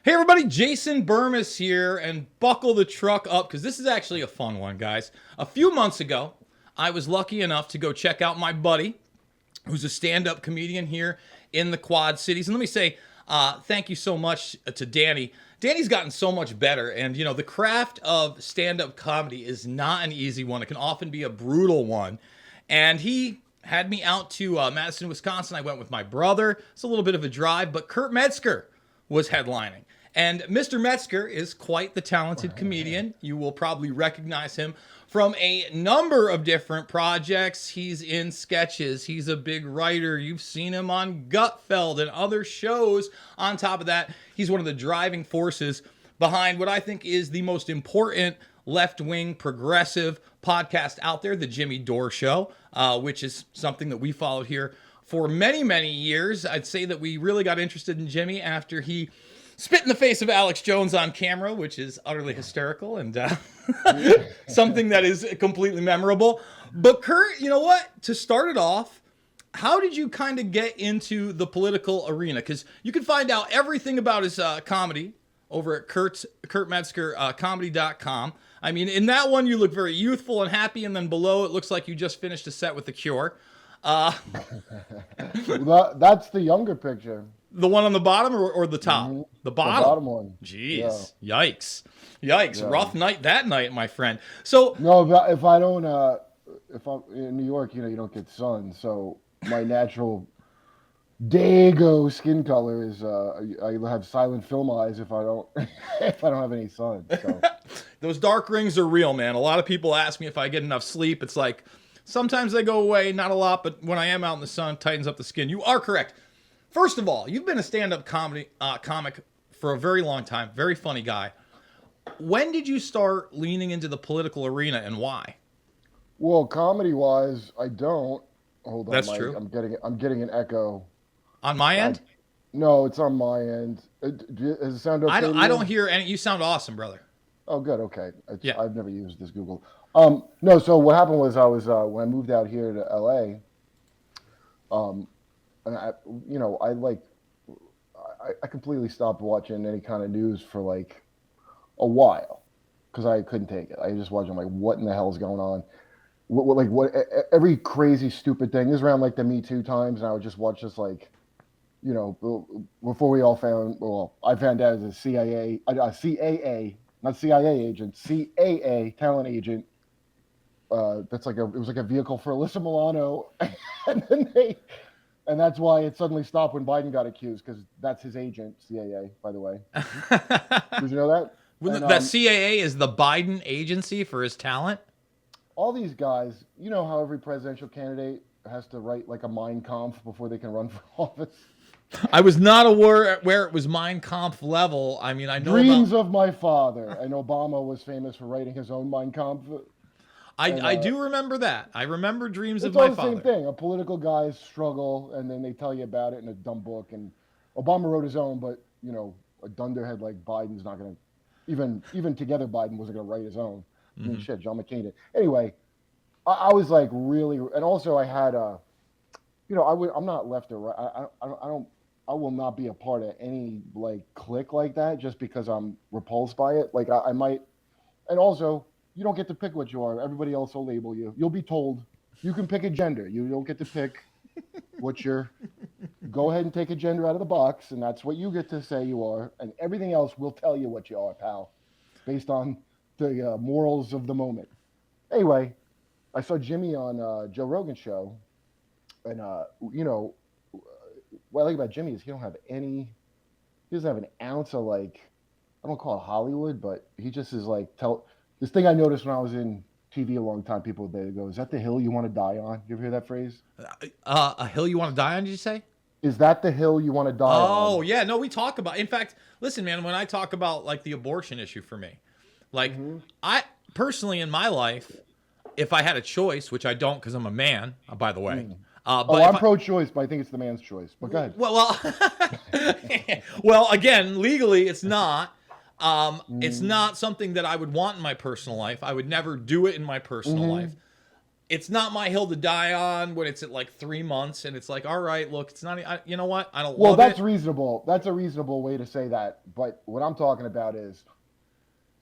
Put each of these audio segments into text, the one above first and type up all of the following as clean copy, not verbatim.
Hey everybody, Jason Bermas here, and buckle the truck up because this is actually a fun one, guys. A few months ago, I was lucky enough to go check out my buddy, who's a stand-up comedian here in the Quad Cities. And let me say thank you so much to Danny. Danny's gotten so much better, and you know, the craft of stand-up comedy is not an easy one. It can often be a brutal one. And he had me out to Madison, Wisconsin. I went with my brother. It's a little bit of a drive, but Kurt Metzger was headlining. And Mr. Metzger is quite the talented comedian. You will probably recognize him from a number of different projects. He's in sketches. He's a big writer. You've seen him on Gutfeld and other shows. On top of that, he's one of the driving forces behind what I think is the most important left-wing progressive podcast out there, The Jimmy Dore Show, which is something that we followed here for many, many years. I'd say that we really got interested in Jimmy after he spit in the face of Alex Jones on camera, which is utterly hysterical and something that is completely memorable. But Kurt, you know what? To start it off, how did you kind of get into the political arena? Because you can find out everything about his comedy over at kurtmetzgercomedy.com. I mean, in that one, you look very youthful and happy, and then below, it looks like you just finished a set with The Cure. That's the younger picture. The one on the bottom or the top? Mm-hmm. The bottom. The bottom one. Jeez. Yeah. Yikes. Yeah. Rough night that night, my friend. So no, if I don't, if I'm in New York, you don't get sun. So my natural Dago skin color is I have silent film eyes if I don't have any sun. So. Those dark rings are real, man. A lot of people ask me if I get enough sleep. It's like sometimes they go away, not a lot, but when I am out in the sun, it tightens up the skin. You are correct. First of all, you've been a stand-up comedy comic for a very long time. Very funny guy. When did you start leaning into the political arena, and why? Well, comedy-wise, I don't. Hold on, That's true. I'm getting an echo. On my end? No, it's on my end. Does it sound okay? I don't hear any. You sound awesome, brother. Oh, good. Okay. Yeah. I've never used this Google. No. So what happened was I was when I moved out here to LA. And I completely stopped watching any kind of news for like a while because I couldn't take it. I just watched. I'm like, what in the hell is going on? What every crazy stupid thing this is around like the Me Too times, and I would just watch this like, before we all found. Well, I found out as a CAA, not CIA agent, CAA talent agent. It was like a vehicle for Alyssa Milano, and then and that's why it suddenly stopped when Biden got accused, because that's his agent, CAA, by the way. Did you know that? That CAA is the Biden agency for his talent? All these guys, you know how every presidential candidate has to write like a Mein Kampf before they can run for office? I was not aware where it was Mein Kampf level. I mean, I know Dreams of my father. And Obama was famous for writing his own Mein Kampf. I do remember that. I remember Dreams of My My Father. It's the same thing. A political guy's struggle, and then they tell you about it in a dumb book. And Obama wrote his own, but, a dunderhead like Biden's not going to, even together Biden wasn't going to write his own. Mm-hmm. I mean, shit, John McCain did. Anyway, I was like really, and also I had I'm not left or right. I will not be a part of any like clique like that just because I'm repulsed by it. Like I might, and also, you don't get to pick what you are. Everybody else will label you. You'll be told you can pick a gender. You don't get to pick what you're. Go ahead and take a gender out of the box, and that's what you get to say you are. And everything else will tell you what you are, pal, based on the morals of the moment. Anyway, I saw Jimmy on Joe Rogan's show, and what I like about Jimmy is he doesn't have an ounce of like, I don't call it Hollywood, but he just is like this thing I noticed when I was in TV a long time, people would go, is that the hill you want to die on? You ever hear that phrase? A hill you want to die on, did you say? Is that the hill you want to die on? Oh, yeah. No, we talk about, in fact, listen, man, when I talk about like the abortion issue for me, like I personally in my life, if I had a choice, which I don't because I'm a man, by the way. But I'm pro-choice, but I think it's the man's choice. But go ahead. Well, again, legally, it's not. It's not something that I would want in my personal life. I would never do it in my personal life. it's not my hill to die on when it's at like 3 months and it's like, all right, look, it's not, you know what? I don't Well, love that's it. reasonable. That's a reasonable way to say that. But what I'm talking about is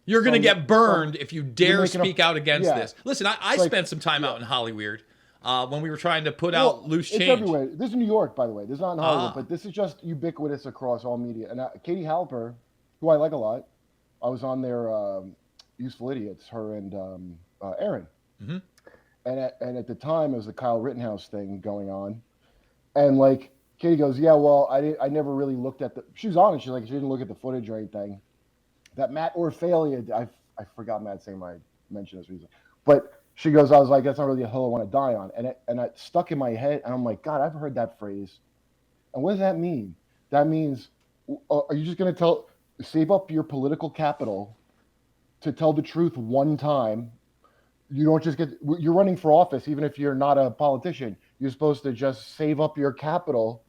You're going to get burned some if you you're dare making a speak out against yeah. this. Listen, I It's like spent some time yeah. out in Hollywood when we were trying to put out Well, loose it's change. everywhere. This is New York, by the way. This is not in Hollywood, Ah, but this is just ubiquitous across all media. And Katie Halper, who I like a lot, I was on their Useful Idiots, her and Aaron. mm-hmm. And at the time, it was the Kyle Rittenhouse thing going on. And like, Katie goes, yeah, well, I never really looked at the, she was honest. She's like, she didn't look at the footage or anything. That Matt Orfalia, I forgot Matt's name, I mentioned this reason. But she goes, I was like, that's not really a hill I want to die on. And it stuck in my head. And I'm like, God, I've heard that phrase. And what does that mean? That means, are you just going to save up your political capital to tell the truth one time? You don't just you're running for office, even if you're not a politician. You're supposed to just save up your capital.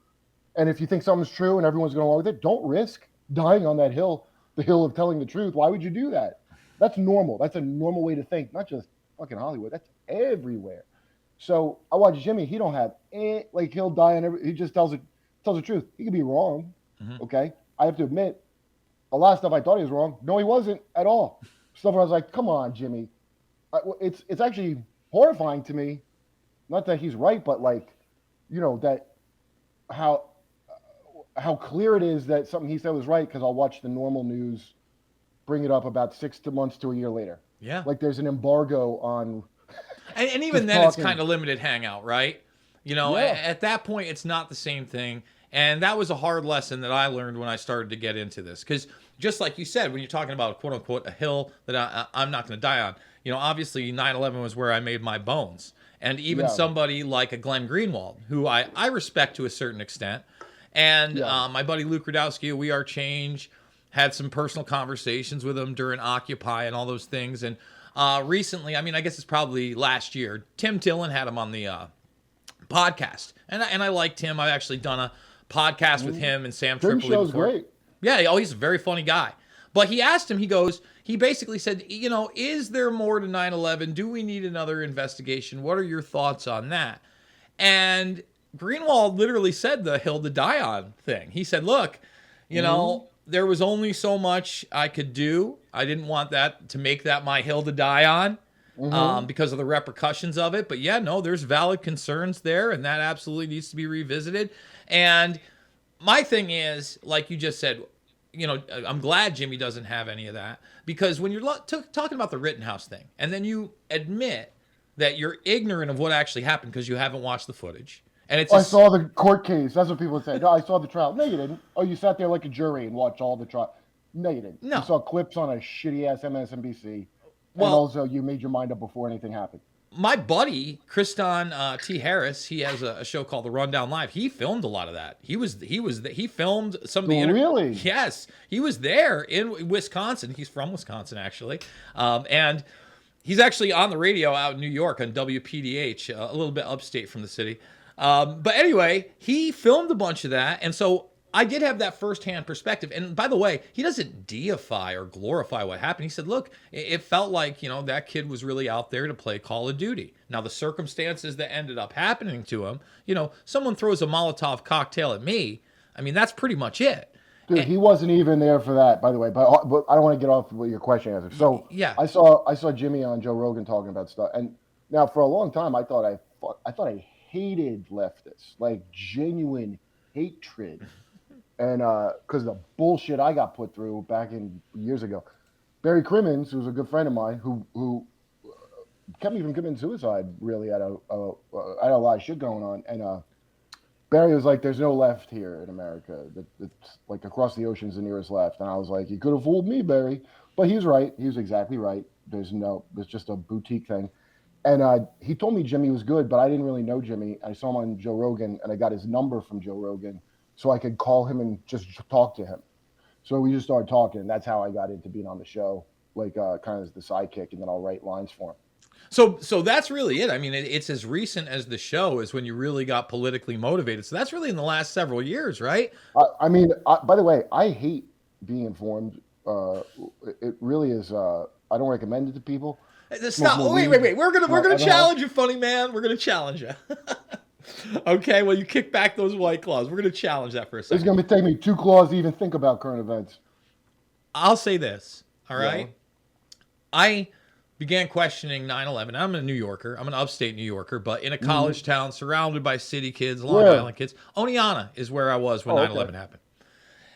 And if you think something's true and everyone's going along with it, don't risk dying on that hill, the hill of telling the truth. Why would you do that? That's normal. That's a normal way to think, not just fucking Hollywood. That's everywhere. So I watch Jimmy. He don't have like he'll die on he just tells the truth. He could be wrong. Mm-hmm. Okay. I have to admit, a lot of stuff I thought he was wrong. No, he wasn't at all. Stuff where I was like, come on, Jimmy. It's actually horrifying to me. Not that he's right, but like, that how clear it is that something he said was right, because I'll watch the normal news bring it up about 6 months to a year later. Yeah. Like there's an embargo on. And even then, it's kind of limited hangout, right? Yeah. At that point, it's not the same thing. And that was a hard lesson that I learned when I started to get into this. Because just like you said, when you're talking about, quote unquote, a hill that I'm not going to die on, obviously 9/11 was where I made my bones. And even somebody like a Glenn Greenwald, who I respect to a certain extent, and my buddy Luke Radowski, We Are Change, had some personal conversations with him during Occupy and all those things. And recently, I mean, I guess it's probably last year, Tim Dillon had him on the podcast. And I liked him. I've actually done a podcast with him and Sam Tim Tripoli show's before. great. Yeah, he's a very funny guy. But he asked him, he basically said, is there more to 9/11? Do we need another investigation? What are your thoughts on that? And Greenwald literally said the hill to die on thing. He said, look, there was only so much I could do. I didn't want that to make that my hill to die on because of the repercussions of it. But yeah, no, there's valid concerns there, and that absolutely needs to be revisited. And my thing is, like you just said, I'm glad Jimmy doesn't have any of that, because when you're talking about the Rittenhouse thing, and then you admit that you're ignorant of what actually happened because you haven't watched the footage. And I saw the court case. That's what people say. No, I saw the trial. No, you didn't. Oh, you sat there like a jury and watched all the trial. No, you didn't. No. You saw clips on a shitty ass MSNBC. Well, and also you made your mind up before anything happened. My buddy Kriston T. Harris, he has a show called The Rundown Live. He filmed a lot of that. He filmed some of the Really? Yes, he was there in Wisconsin. He's from Wisconsin, actually, and he's actually on the radio out in New York on WPDH, a little bit upstate from the city. But anyway, he filmed a bunch of that, and so I did have that firsthand perspective. And by the way, he doesn't deify or glorify what happened. He said, look, it felt like, that kid was really out there to play Call of Duty. Now, the circumstances that ended up happening to him, someone throws a Molotov cocktail at me. I mean, that's pretty much it. Dude, he wasn't even there for that, by the way. But I don't want to get off what your question answer. So yeah, I saw Jimmy on Joe Rogan talking about stuff. And now for a long time, I thought I hated leftists, like genuine hatred. And because the bullshit I got put through back in years ago. Barry Crimmins, who's a good friend of mine, who kept me from committing suicide, really, I had a lot of shit going on. And Barry was like, there's no left here in America. It's like across the ocean's the nearest left. And I was like, you could have fooled me, Barry. But he's right. He was exactly right. There's just a boutique thing. And he told me Jimmy was good, but I didn't really know Jimmy. I saw him on Joe Rogan, and I got his number from Joe Rogan so I could call him and just talk to him. So we just started talking, and that's how I got into being on the show, like kind of as the sidekick, and then I'll write lines for him. So that's really it. I mean, it's as recent as the show is when you really got politically motivated. So that's really in the last several years, right? I mean, by the way, I hate being informed. It really is. I don't recommend it to people. Smoke Stop. more Wait. weed We're gonna at the house. challenge you, funny man. We're gonna challenge you. Okay. Well, you kick back those White Claws. We're gonna challenge that for a It's second. going to take me 2 claws to even think about current events. I'll say this. All right. Yeah. I began questioning 9/11. I'm a New Yorker. I'm an upstate New Yorker, but in a college town surrounded by city kids, Long Where? Island kids. Oneonta is where I was when Oh, 9/11 okay. happened.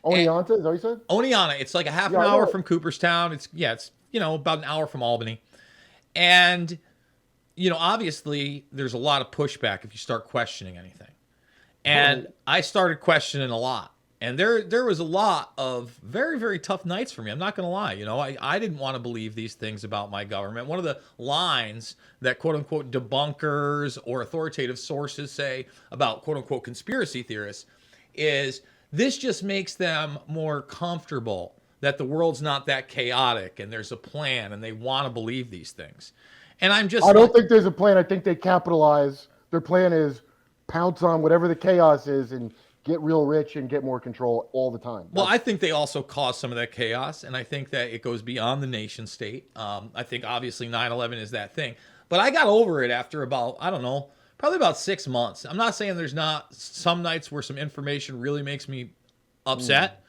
Oneonta, is that what you said? Oneonta, it's like a half Yeah, an I know hour it. from Cooperstown. It's about an hour from Albany. And obviously there's a lot of pushback if you start questioning anything. And Right. I started questioning a lot. And there was a lot of very, very tough nights for me. I'm not going to lie. I didn't want to believe these things about my government. One of the lines that quote unquote debunkers or authoritative sources say about quote unquote conspiracy theorists is this just makes them more comfortable that the world's not that chaotic and there's a plan and they want to believe these things. And I'm just I don't think there's a plan. I think they capitalize. Their plan is pounce on whatever the chaos is and get real rich and get more control all the time. Well, I think they also cause some of that chaos, and I think that it goes beyond the nation state. I think obviously 9/11 is that thing. But I got over it after about, I don't know, probably about 6 months. I'm not saying there's not some nights where some information really makes me upset,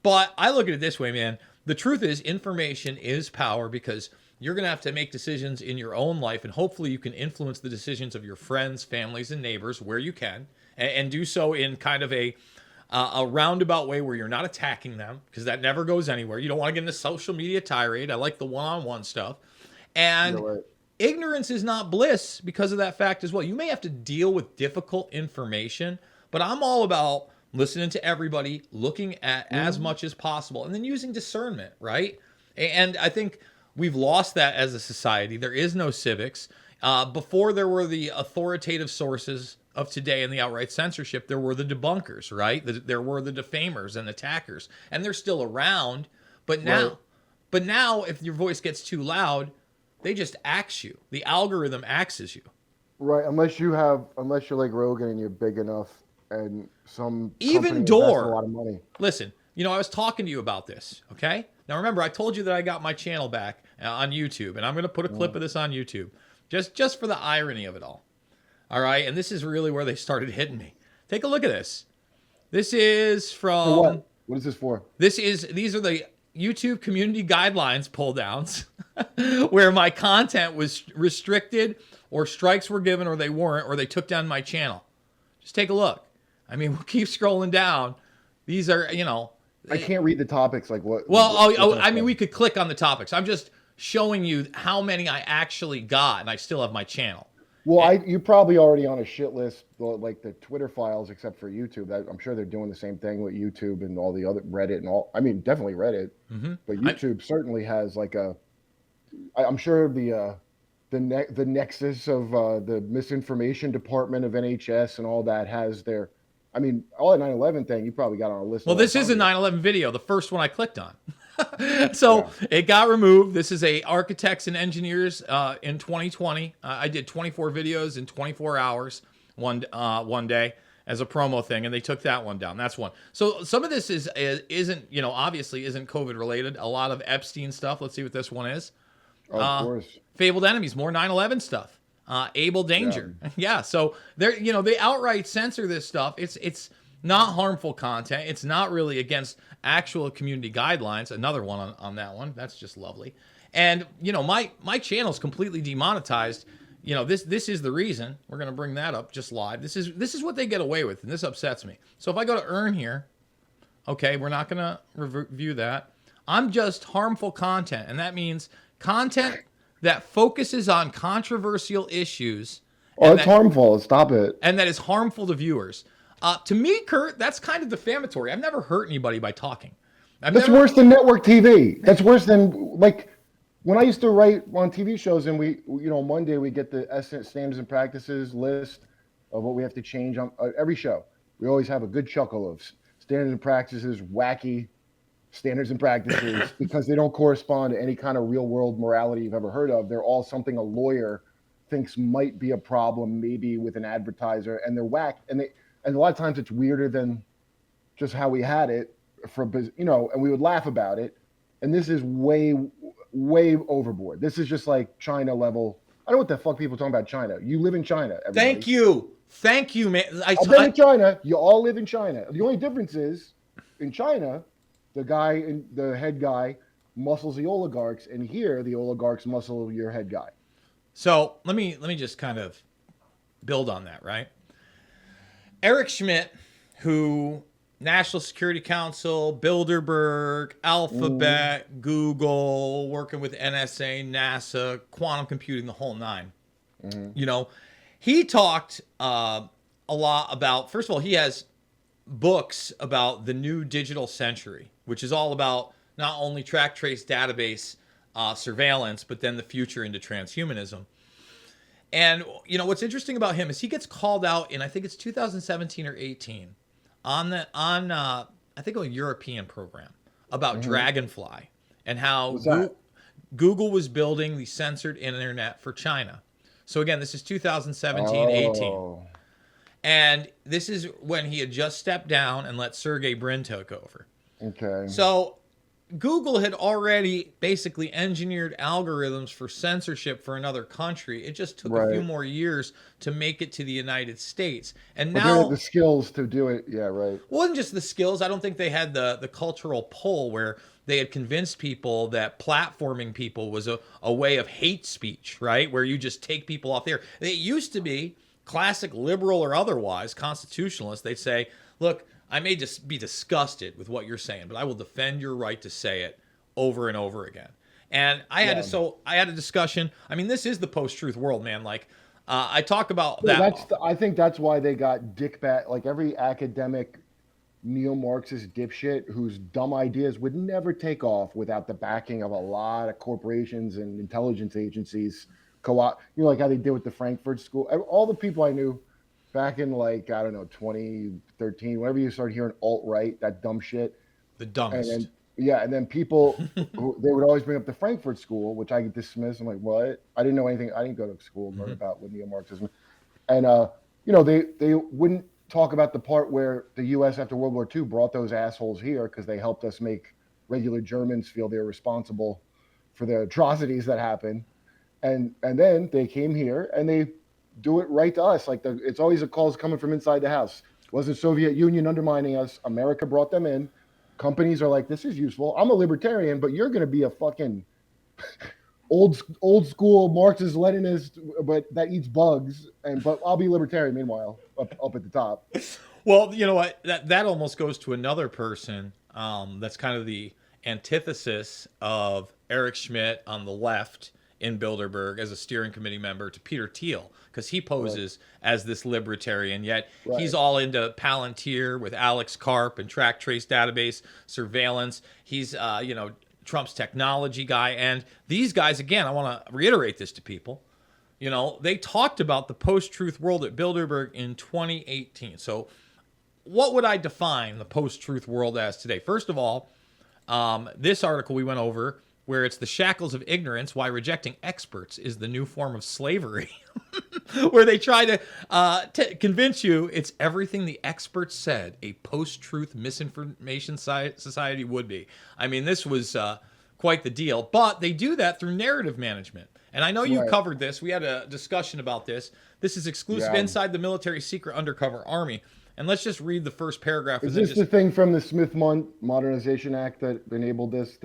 but I look at it this way, man. The truth is information is power because you're going to have to make decisions in your own life, and hopefully you can influence the decisions of your friends, families, and neighbors where you can, and do so in kind of a roundabout way where you're not attacking them because that never goes anywhere. You don't want to get into social media tirade. I like the one-on-one stuff. And You're right. ignorance is not bliss because of that fact as well. You may have to deal with difficult information, but I'm all about listening to everybody, looking at as much as possible, and then using discernment, right? And I think we've lost that as a society. There is no civics. Before there were the authoritative sources of today and the outright censorship, there were the debunkers, right? There were the defamers and attackers, and they're still around. But now, if your voice gets too loud, they just axe you. The algorithm axes you. Right, unless you're like Rogan and you're big enough and some Even company invests Door. a lot of money. Listen, I was talking to you about this, okay? Now remember, I told you that I got my channel back on YouTube, and I'm going to put a clip of this on YouTube, just for the irony of it all. All right, and this is really where they started hitting me. Take a look at this. This is from For what? What is this for? These are the YouTube community guidelines pull downs where my content was restricted or strikes were given or they weren't or they took down my channel. Just take a look. I mean, we'll keep scrolling down. These are, I can't read the topics like what. Well, I mean, we could click on the topics. I'm just showing you how many I actually got and I still have my channel. Well, you're probably already on a shit list, like the Twitter files, except for YouTube. I'm sure they're doing the same thing with YouTube and all the other Reddit and all. I mean, definitely Reddit, but YouTube certainly has like I'm sure the nexus of the misinformation department of NHS and all that has their. I mean, all the 9/11 thing you probably got on a list. Well, this is a 9/11 video, the first one I clicked on. So it got removed. This is a architects and engineers in 2020. I did 24 videos in 24 hours one day as a promo thing, and they took that one down. That's one. So some of this isn't obviously isn't COVID related. A lot of Epstein stuff. Let's see what this one is. Of course. Fabled Enemies, more 9/11 stuff. Able Danger. Yeah. So they outright censor this stuff. It's not harmful content. It's not really against actual community guidelines. Another one on that one. That's just lovely. And my channel's completely demonetized. This is the reason. We're gonna bring that up just live. This is what they get away with, and this upsets me. So if I go to earn here, okay, we're not gonna review that. I'm just harmful content, and that means content that focuses on controversial issues. Oh, it's harmful. Stop it. And that is harmful to viewers. To me, Kurt, that's kind of defamatory. I've never hurt anybody by talking. That's worse than network TV. That's worse than like when I used to write on TV shows and we Monday we get the standards and practices list of what we have to change on every show. We always have a good chuckle of standards and practices, wacky standards and practices because they don't correspond to any kind of real world morality you've ever heard of. They're all something a lawyer thinks might be a problem, maybe with an advertiser, and they're whack. And a lot of times it's weirder than just how we had it and we would laugh about it. And this is way way overboard. This is just like China level. I don't know what the fuck people talking about China. You live in China, everybody. Thank you, man. I've been in China. You all live in China. The only difference is, in China, the head guy, muscles the oligarchs, and here the oligarchs muscle your head guy. So let me just kind of build on that, right? Eric Schmidt, who National Security Council, Bilderberg, Alphabet, Google, working with NSA, NASA, quantum computing, the whole nine. You know, he talked a lot about, first of all, he has books about the new digital century, which is all about not only track, trace, database surveillance, but then the future into transhumanism. And, you know, what's interesting about him is he gets called out in, I think it's 2017 or 18, on I think a European program about Dragonfly and how Google was building the censored internet for China. So again, this is 2017, 18. And this is when he had just stepped down and let Sergey Brin take over. Okay. So Google had already basically engineered algorithms for censorship for another country. It just took a few more years to make it to the United States. And but now they had the skills to do it. Yeah, right. It wasn't just the skills. I don't think they had the cultural pull where they had convinced people that platforming people was a way of hate speech, right? Where you just take people off there. It used to be classic liberal or otherwise constitutionalists. They'd say, look, I may just be disgusted with what you're saying, but I will defend your right to say it over and over again. And I had a discussion. I mean, this is the post-truth world, man. Like, I talk about that. I think that's why they got dickbat. Like every academic neo-Marxist dipshit whose dumb ideas would never take off without the backing of a lot of corporations and intelligence agencies. Like how they did with the Frankfurt School. All the people I knew back in, like, I don't know, 2013, whenever you started hearing alt-right, that dumb shit. The dumbest. And then people, they would always bring up the Frankfurt School, which I dismiss. I'm like, what? I didn't know anything. I didn't go to school and learn about with neo-Marxism. And, they wouldn't talk about the part where the U.S. after World War II brought those assholes here because they helped us make regular Germans feel they're responsible for the atrocities that happened. And then they came here and they do it right to us. Like it's always a calls coming from inside the house. It wasn't Soviet Union undermining us. America brought them in. Companies are like, this is useful. I'm a libertarian, but you're going to be a fucking old school Marxist Leninist, but that eats bugs. But I'll be libertarian meanwhile, up at the top. Well, you know what? That almost goes to another person. That's kind of the antithesis of Eric Schmidt on the left in Bilderberg as a steering committee member to Peter Thiel, because he poses as this libertarian, yet he's all into Palantir with Alex Karp and track, trace, database, surveillance. He's, Trump's technology guy. And these guys, again, I want to reiterate this to people, they talked about the post-truth world at Bilderberg in 2018. So what would I define the post-truth world as today? First of all, this article we went over, where it's the shackles of ignorance, why rejecting experts is the new form of slavery, where they try to convince you it's everything the experts said a post-truth misinformation society would be. I mean, this was quite the deal, but they do that through narrative management. And I know you covered this. We had a discussion about this. This is exclusive inside the military secret undercover army. And let's just read the first paragraph. Is this the thing from the Smith Modernization Act that enabled this?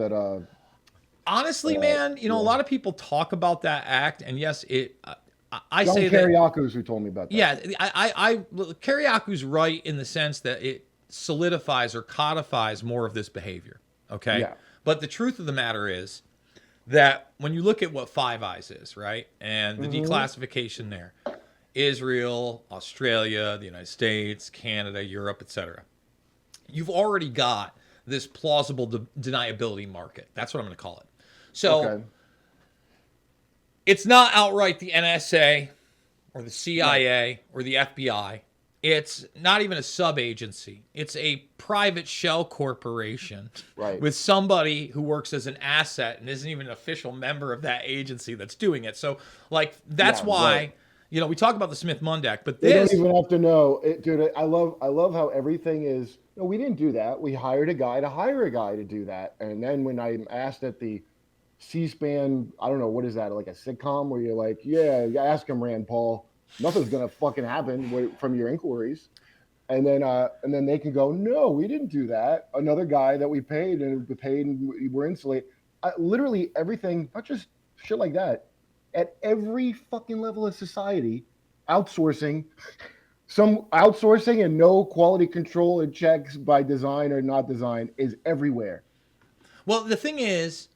Honestly, man, a lot of people talk about that act, and yes, I John say that. Kiriakou's who told me about that. Yeah, Kiriakou's right in the sense that it solidifies or codifies more of this behavior. Okay. Yeah. But the truth of the matter is that when you look at what Five Eyes is, right, and the declassification there, Israel, Australia, the United States, Canada, Europe, etc., you've already got this plausible deniability market. That's what I'm going to call it. So it's not outright the NSA or the CIA or the FBI. It's not even a sub-agency. It's a private shell corporation with somebody who works as an asset and isn't even an official member of that agency that's doing it. So, that's why, we talk about the Smith-Mundt Act, but they don't even have to know. Dude, I love how everything is, we didn't do that. We hired a guy to hire a guy to do that. And then when I'm asked at the C-SPAN, I don't know, what is that, like a sitcom where you're like, yeah, ask him, Rand Paul. Nothing's gonna fucking happen from your inquiries. And then they can go, no, we didn't do that. Another guy that we paid and we're insulated. Literally everything, not just shit like that, at every fucking level of society, outsourcing, some outsourcing and no quality control and checks by design or not design is everywhere. Well, the thing is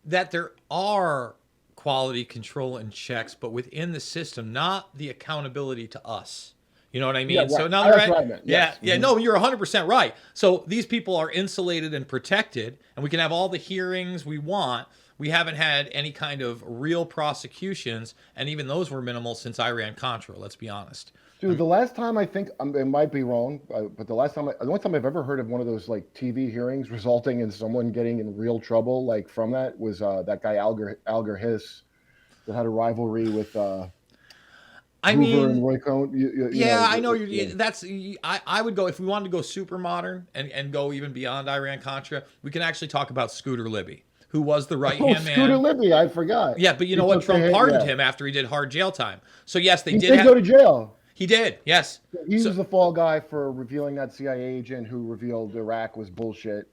that there are quality control and checks, but within the system, not the accountability to us. You know what I mean? Yeah, right. So now That's right? what I meant. Yeah, Yes. yeah. Mhm. No, you're 100% right. So these people are insulated and protected, and we can have all the hearings we want. We haven't had any kind of real prosecutions, and even those were minimal since Iran Contra. Let's be honest. Dude, the last time I think it might be wrong, but the only time I've ever heard of one of those like TV hearings resulting in someone getting in real trouble, like from that, was that guy Alger Hiss that had a rivalry with I Hoover mean, and Roy Cohn. You yeah, know, I know yeah. you're. That's I would go if we wanted to go super modern and go even beyond Iran Contra. We can actually talk about Scooter Libby, who was the right Oh, hand Scooter man. Libby, I forgot. Yeah, but you He know what? took the Trump hit, pardoned yeah. him after he did hard jail time. So yes, they He did did go have. to jail. He did. Yes. He So was the fall guy for revealing that CIA agent who revealed Iraq was bullshit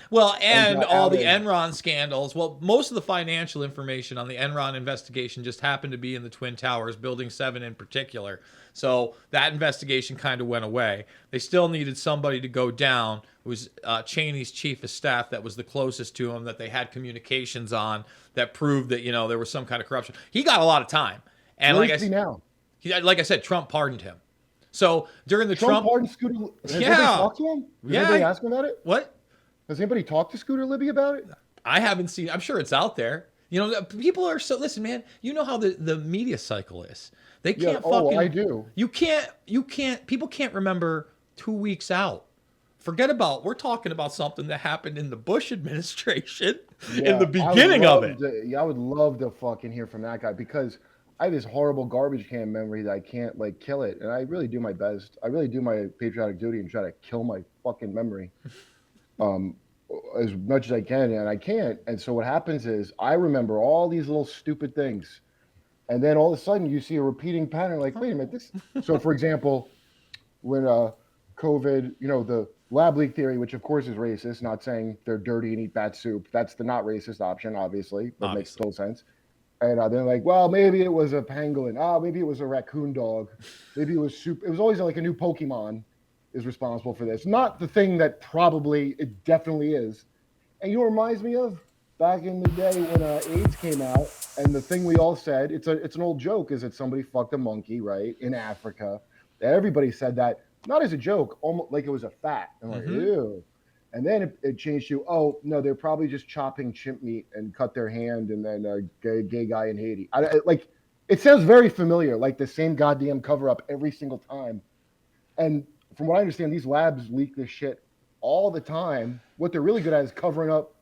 well, and and got all the outed. Enron scandals. Well, most of the financial information on the Enron investigation just happened to be in the Twin Towers, Building 7 in particular. So that investigation kind of went away. They still needed somebody to go down. It was Cheney's chief of staff that was the closest to him that they had communications on that proved that, there was some kind of corruption. He got a lot of time. And Where is he now? like I said, Trump pardoned him. So during the Trump Trump pardoned Scooter. Has anybody yeah. talked to him? Has Yeah. anybody asked him about it? What? Has anybody talked to Scooter Libby about it? I haven't seen. I'm sure it's out there. People are so. Listen, man. You know how the media cycle is. They Yeah. can't Oh, fucking. I do. You can't. People can't remember 2 weeks out. Forget about. We're talking about something that happened in the Bush administration in the beginning of it. I would love to fucking hear from that guy because I have this horrible garbage can memory that I can't like kill it, and I really do my best. I really do my patriotic duty and try to kill my fucking memory. As much as I can, and I can't. And so what happens is I remember all these little stupid things, and then all of a sudden you see a repeating pattern. Like, wait a minute, this. So, for example, when COVID, the lab leak theory, which of course is racist, not saying they're dirty and eat bat soup. That's the not racist option, obviously, but makes total sense. And they're like, well, maybe it was a pangolin. Maybe it was a raccoon dog. Maybe it was soup. It was always like a new Pokemon is responsible for this, not the thing that probably it definitely is. And you know what it reminds me of back in the day when AIDS came out, and the thing we all said, it's an old joke, is that somebody fucked a monkey, right, in Africa. Everybody said that, not as a joke, almost like it was a fact. And like, ew. And then it changed to, oh, no, they're probably just chopping chimp meat and cut their hand, and then a gay guy in Haiti. It sounds very familiar, like the same goddamn cover-up every single time. And from what I understand, these labs leak this shit all the time. What they're really good at is covering up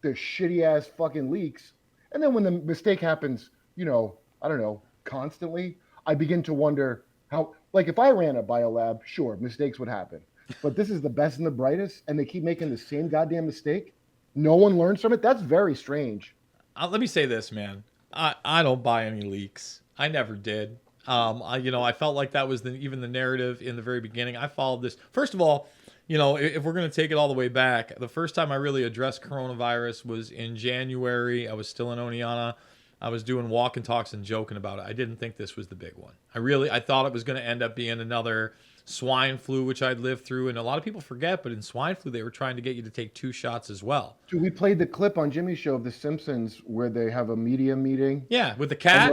their shitty-ass fucking leaks. And then when the mistake happens, I don't know, constantly, I begin to wonder how, like if I ran a biolab, sure, mistakes would happen. But this is the best and the brightest, and they keep making the same goddamn mistake. No one learns from it. That's very strange. Let me say this, man. I don't buy any leaks. I never did. I felt like that was even the narrative in the very beginning. I followed this. First of all, if we're going to take it all the way back, the first time I really addressed coronavirus was in January. I was still in Oneonta. I was doing walk and talks and joking about it. I didn't think this was the big one. I thought it was going to end up being another swine flu, which I'd lived through. And a lot of people forget, but in swine flu, they were trying to get you to take 2 shots as well. Dude, we played the clip on Jimmy's show of The Simpsons where they have a media meeting. Yeah, with the cat.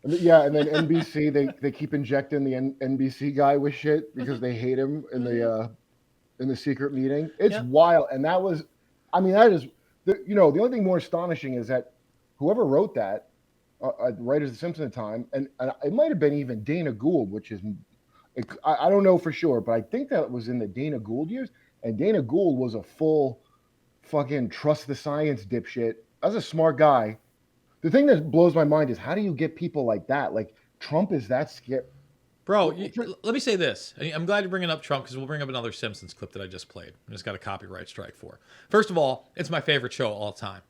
And then NBC, they keep injecting the NBC guy with shit because they hate him in the secret meeting. It's wild. And that is, the only thing more astonishing is that whoever wrote that, writers of The Simpsons at the time, and it might have been even Dana Gould, which is, I don't know for sure, but I think that was in the Dana Gould years. And Dana Gould was a full fucking trust the science dipshit. I was a smart guy. The thing that blows my mind is how do you get people like that? Like Trump is that scared. Bro, let me say this. I'm glad you're bringing up Trump because we'll bring up another Simpsons clip that I just played. I just got a copyright strike for. First of all, it's my favorite show of all time.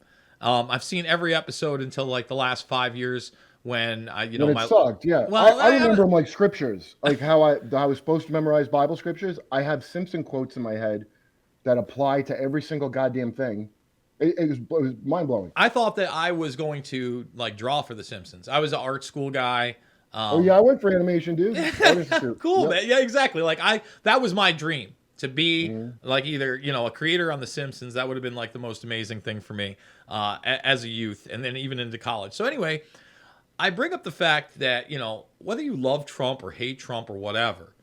I've seen every episode until like the last 5 years when I, When it my sucked, yeah. well, I remember them like scriptures, like how I was supposed to memorize Bible scriptures. I have Simpson quotes in my head that apply to every single goddamn thing. It was mind blowing. I thought that I was going to like draw for The Simpsons. I was an art school guy. Oh yeah, I went for animation, dude. Art institute. Cool, Yep. man. Yeah, exactly. Like that was my dream to be Mm-hmm. like either a creator on The Simpsons. That would have been like the most amazing thing for me as a youth, and then even into college. So anyway, I bring up the fact that whether you love Trump or hate Trump or whatever,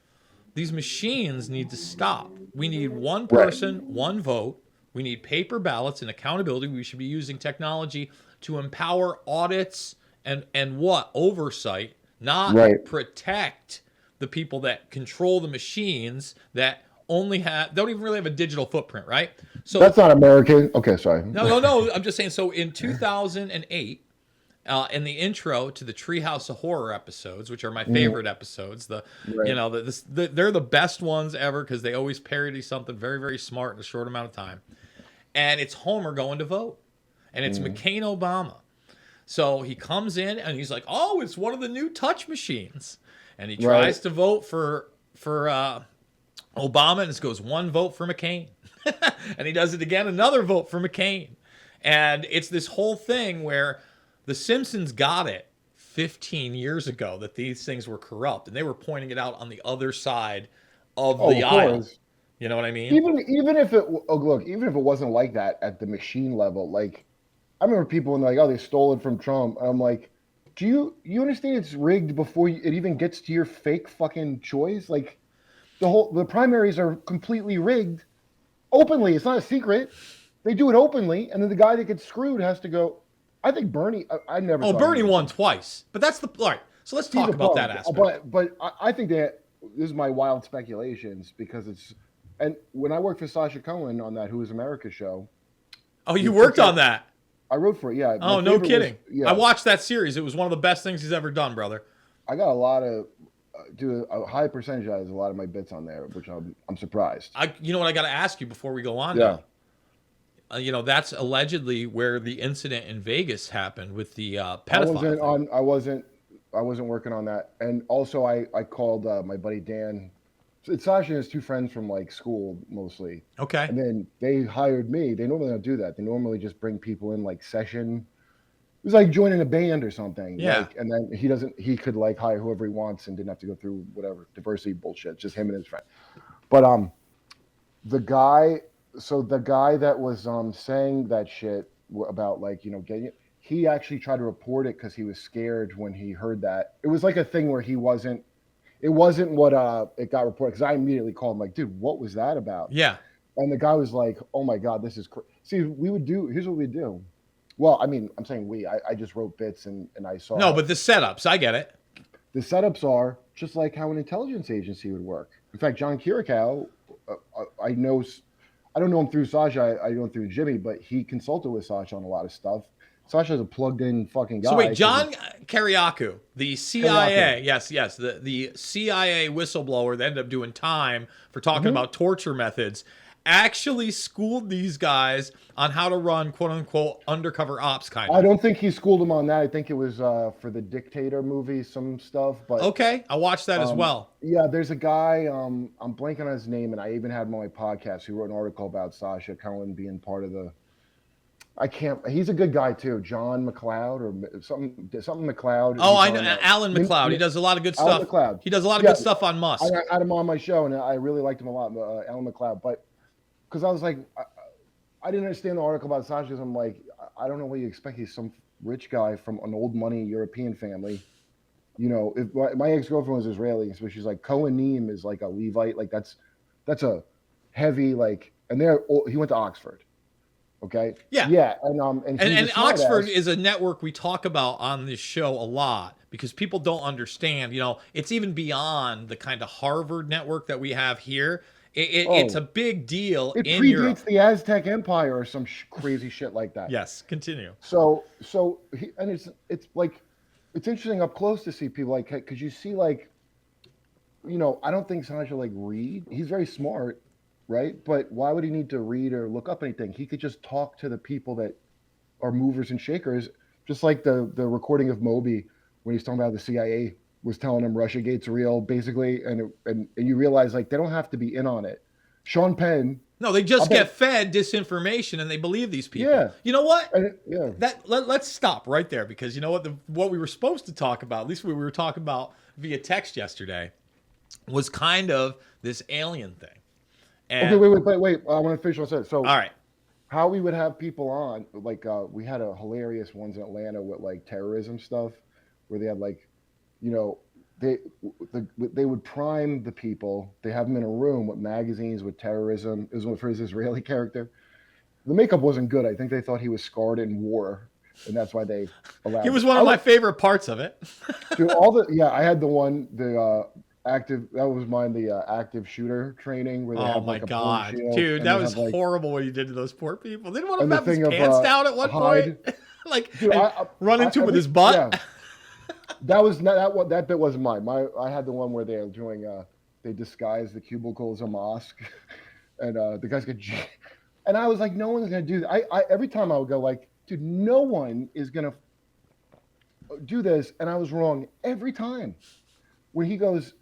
these machines need to stop. We need one Right. person, one vote. We need paper ballots and accountability. We should be using technology to empower audits and what oversight, not Right. protect the people that control the machines that don't even really have a digital footprint, right? So That's not American. Okay, sorry. no. I'm just saying. So in 2008, in the intro to the Treehouse of Horror episodes, which are my favorite episodes, Right. they're the best ones ever because they always parody something very, very smart in a short amount of time. And it's Homer going to vote, and it's McCain Obama. So he comes in and he's like, "Oh, it's one of the new touch machines," and he tries to vote for Obama, and it goes one vote for McCain, and he does it again, another vote for McCain, and it's this whole thing where The Simpsons got it 15 years ago that these things were corrupt, and they were pointing it out on the other side of the Of aisle. course. You know what I mean? Even if it look, even if it wasn't like that at the machine level, like I remember people when they're like, "Oh, they stole it from Trump." And I'm like, "Do you understand it's rigged before it even gets to your fake fucking choice? Like the primaries are completely rigged openly. It's not a secret. They do it openly, and then the guy that gets screwed has to go. I think Bernie. I never. Oh, thought Bernie won twice, but that's all right. So let's talk about that aspect. But I think that this is my wild speculations because it's. And when I worked for Sasha Cohen on that Who Is America show, Oh, you worked on that? I wrote for it. Yeah. Oh, no kidding. Yeah. I watched that series. It was one of the best things he's ever done, brother. I got a lot of, do a high percentage of a lot of my bits on there, which I'm surprised. You know what I got to ask you before we go on? Yeah. Though? That's allegedly where the incident in Vegas happened with the pedophile. I wasn't working on that. And also I called my buddy Dan. It's Sasha and his two friends from like school mostly. Okay. And then they hired me. They normally don't do that. They normally just bring people in like session. It was like joining a band or something. Yeah. Like, and then he could like hire whoever he wants and didn't have to go through whatever diversity bullshit. Just him and his friend. But the guy that was saying that shit about like getting it, he actually tried to report it because he was scared when he heard that. It was like a thing where it wasn't what it got reported, because I immediately called him like, dude, what was that about? Yeah. And the guy was like, oh my God, this is see, here's what we do. Well, I mean, I'm saying I just wrote bits and I saw. No, but the setups, I get it. The setups are just like how an intelligence agency would work. In fact, John Kirikow, I don't know him through Sasha, I know him through Jimmy, but he consulted with Sasha on a lot of stuff. Sasha's a plugged-in fucking guy. So wait, John Kiriakou, the CIA, yes, the CIA whistleblower that ended up doing time for talking about torture methods, actually schooled these guys on how to run quote-unquote undercover ops kind of. I don't think he schooled them on that. I think it was for the Dictator movie, some stuff. But okay, I watched that as well. Yeah, there's a guy, I'm blanking on his name, and I even had him on my podcast, who wrote an article about Sasha Cohen being part of the... he's a good guy too, John McLeod or something McLeod. Oh, I know, Alan McLeod. He does a lot of good stuff. Alan McLeod. He does a lot of good stuff on Musk. I had him on my show, and I really liked him a lot, Alan McLeod. But because I was like, I didn't understand the article about Sasha. I'm like, I don't know what you expect. He's some rich guy from an old money European family. If my ex-girlfriend was Israeli, so she's like, Kohanim is like a Levite. Like that's a heavy like, and he went to Oxford. Okay. Yeah. Yeah. And Oxford is a network we talk about on this show a lot because people don't understand. It's even beyond the kind of Harvard network that we have here. It's a big deal it in predates Europe. The Aztec Empire or some crazy shit like that. Yes. Continue. So it's like it's interesting up close to see people like, because you see like, I don't think Sasha like read. He's very smart. Right, but why would he need to read or look up anything? He could just talk to the people that are movers and shakers, just like the recording of Moby when he's talking about the CIA was telling him Russiagate's real, basically, and you realize like they don't have to be in on it. Sean Penn, No, they I just bet, get fed disinformation and they believe these people. yeah, You know what? yeah. Let's stop right there, because you know what, what we were supposed to talk about, at least we were talking about via text yesterday, was kind of this alien thing. Okay, And wait. I want to finish what I said. So all right. how we would have people on, like we had a hilarious ones in Atlanta with like terrorism stuff, where they had like, you know, they they would prime the people. They have them in a room with magazines with terrorism. It was for his Israeli character. The makeup wasn't good. I think they thought he was scarred in war, and that's why they He allowed was it. one of my favorite parts of it. Dude, all the yeah, I had the one active. That was mine. The active shooter training where they Oh have my like a porn God, shield, dude, and that they was have like horrible what you did to those poor people. Didn't one of and them the have his thing of pants down at one point? hide. Like, Dude, and run into him with his butt? Yeah, that was not that one. That bit wasn't mine. I had the one where they were doing. They disguised the cubicle as a mosque, and the guys get. And I was like, no one's gonna do that. I every time I would go like, dude, no one is gonna do this, and I was wrong every time. When he goes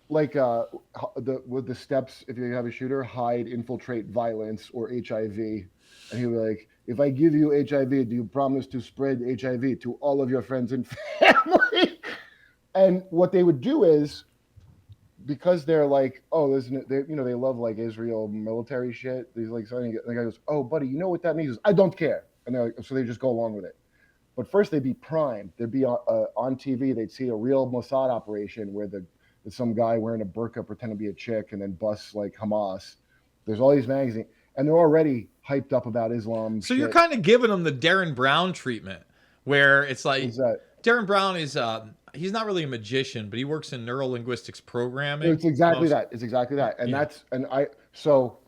like with the steps, if you have a shooter, hide, infiltrate, violence, or HIV, and he was like, if I give you HIV, do you promise to spread HIV to all of your friends and family? And what they would do is, because they're like, oh, they love like Israel military shit. He's like, and the guy goes, oh, buddy, you know what that means? He goes, I don't care, and they're like, so they just go along with it. But first, they'd be primed. They'd be on TV. They'd see a real Mossad operation where there's some guy wearing a burqa pretend to be a chick and then busts like Hamas. There's all these magazines, and they're already hyped up about Islam. So shit. you're kind of giving them the Darren Brown treatment, where it's like Is that Darren Brown is he's not really a magician, but he works in neurolinguistics programming. it's exactly that. It's exactly that, and so.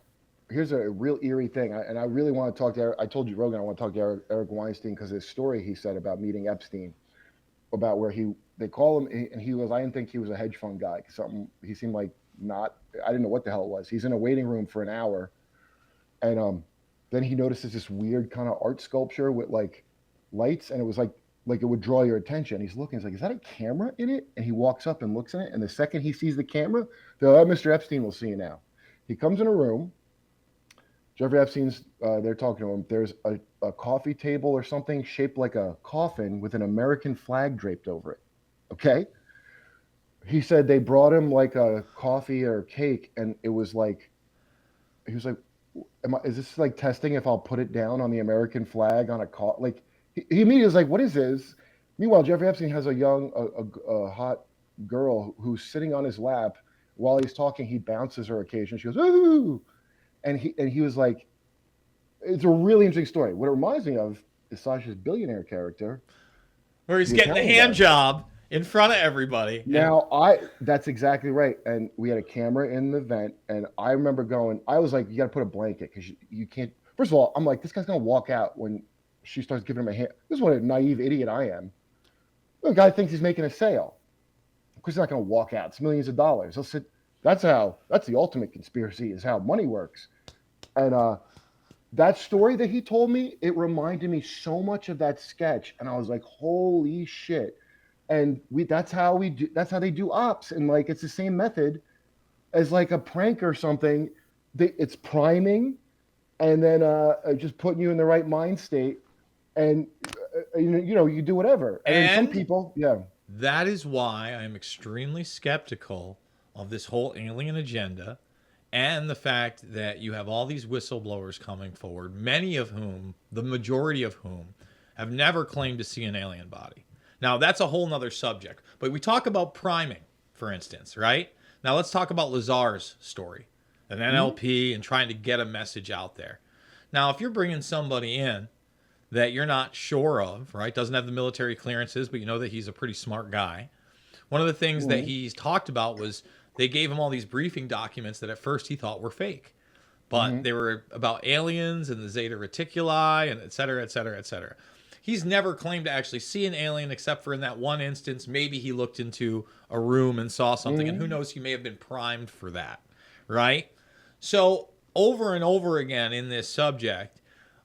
Here's a real eerie thing, and I really want to talk to Eric. I told you, Rogan, I want to talk to Eric Weinstein because his story he said about meeting Epstein, about where they call him, and he goes, I didn't think he was a hedge fund guy. Something he seemed like not. I didn't know what the hell it was. He's in a waiting room for an hour, and then he notices this weird kind of art sculpture with like lights, and it was like it would draw your attention. He's looking. He's like, is that a camera in it? And he walks up and looks in it, and the second he sees the camera, they're like, oh, Mr. Epstein will see you now. He comes in a room. Jeffrey Epstein's, they're talking to him. There's a coffee table or something shaped like a coffin with an American flag draped over it. Okay? He said they brought him like a coffee or cake, and it was like, he was like, is this like testing if I'll put it down on the American flag on a like, he immediately was like, what is this? Meanwhile, Jeffrey Epstein has a hot girl who's sitting on his lap. While he's talking, he bounces her occasionally. She goes, ooh. And he was like, it's a really interesting story. What it reminds me of is Sasha's billionaire character, where he's getting the hand job in front of everybody. Now that's exactly right. And we had a camera in the vent, and I remember going, I was like, you got to put a blanket because you can't. First of all, I'm like, this guy's gonna walk out when she starts giving him a hand. This is what a naive idiot I am. The guy thinks he's making a sale. Of course, he's not gonna walk out. It's millions of dollars. He'll sit. That's the ultimate conspiracy, is how money works. And that story that he told me, it reminded me so much of that sketch. And I was like, holy shit. And that's how they do ops. And like, it's the same method as like a prank or something. It's priming and then just putting you in the right mind state. And, you do whatever. And then some people, yeah. That is why I'm extremely skeptical of this whole alien agenda, and the fact that you have all these whistleblowers coming forward, many of whom, the majority of whom, have never claimed to see an alien body. Now, that's a whole nother subject. But we talk about priming, for instance, right? Now, let's talk about Lazar's story, an NLP, and trying to get a message out there. Now, if you're bringing somebody in that you're not sure of, right, doesn't have the military clearances, but you know that he's a pretty smart guy, one of the things that he's talked about was they gave him all these briefing documents that at first he thought were fake, but they were about aliens and the Zeta Reticuli and et cetera, et cetera, et cetera. He's never claimed to actually see an alien except for in that one instance. Maybe he looked into a room and saw something, and who knows, he may have been primed for that, right? So over and over again in this subject,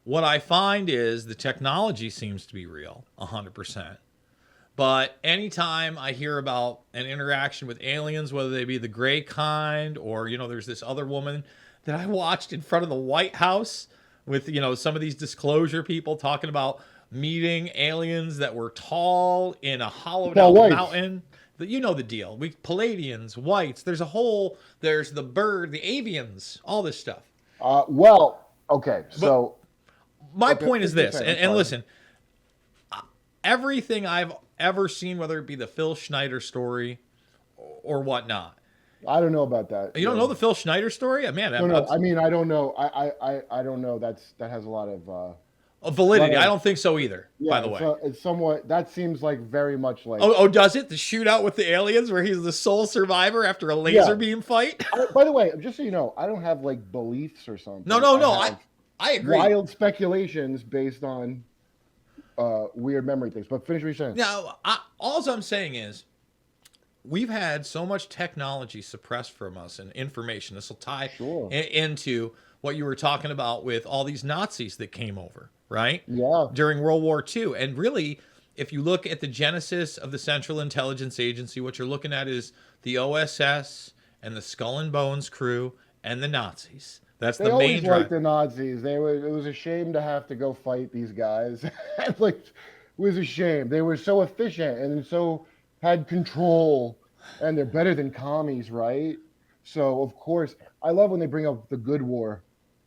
what I find is the technology seems to be real, 100%. But anytime I hear about an interaction with aliens, whether they be the gray kind or, there's this other woman that I watched in front of the White House with, some of these disclosure people talking about meeting aliens that were tall in a hollowed out mountain. You know the deal. Palladians, whites, there's the bird, the avians, all this stuff. Okay. So my point is this, and listen, everything I've ever seen, whether it be the Phil Schneider story or whatnot. I don't know about that. You don't know the Phil Schneider story? Man, no. I mean, I don't know. I don't know. That has a lot of validity. I don't think so either. By the way, it's somewhat. That seems like very much like. Oh, does it? The shootout with the aliens, where he's the sole survivor after a laser beam fight. By the way, just so you know, I don't have like beliefs or something. No. I agree. Wild speculations based on weird memory things. But finish what you're saying. Now, all I'm saying is, we've had so much technology suppressed from us and information. This will tie into what you were talking about with all these Nazis that came over, right? Yeah. During World War II. And really, if you look at the genesis of the Central Intelligence Agency, what you're looking at is the OSS and the Skull and Bones crew and the Nazis. That's the main drive. They always liked the Nazis. It was a shame to have to go fight these guys. It was a shame. They were so efficient and so had control, and they're better than commies, right? So, of course, I love when they bring up the good war.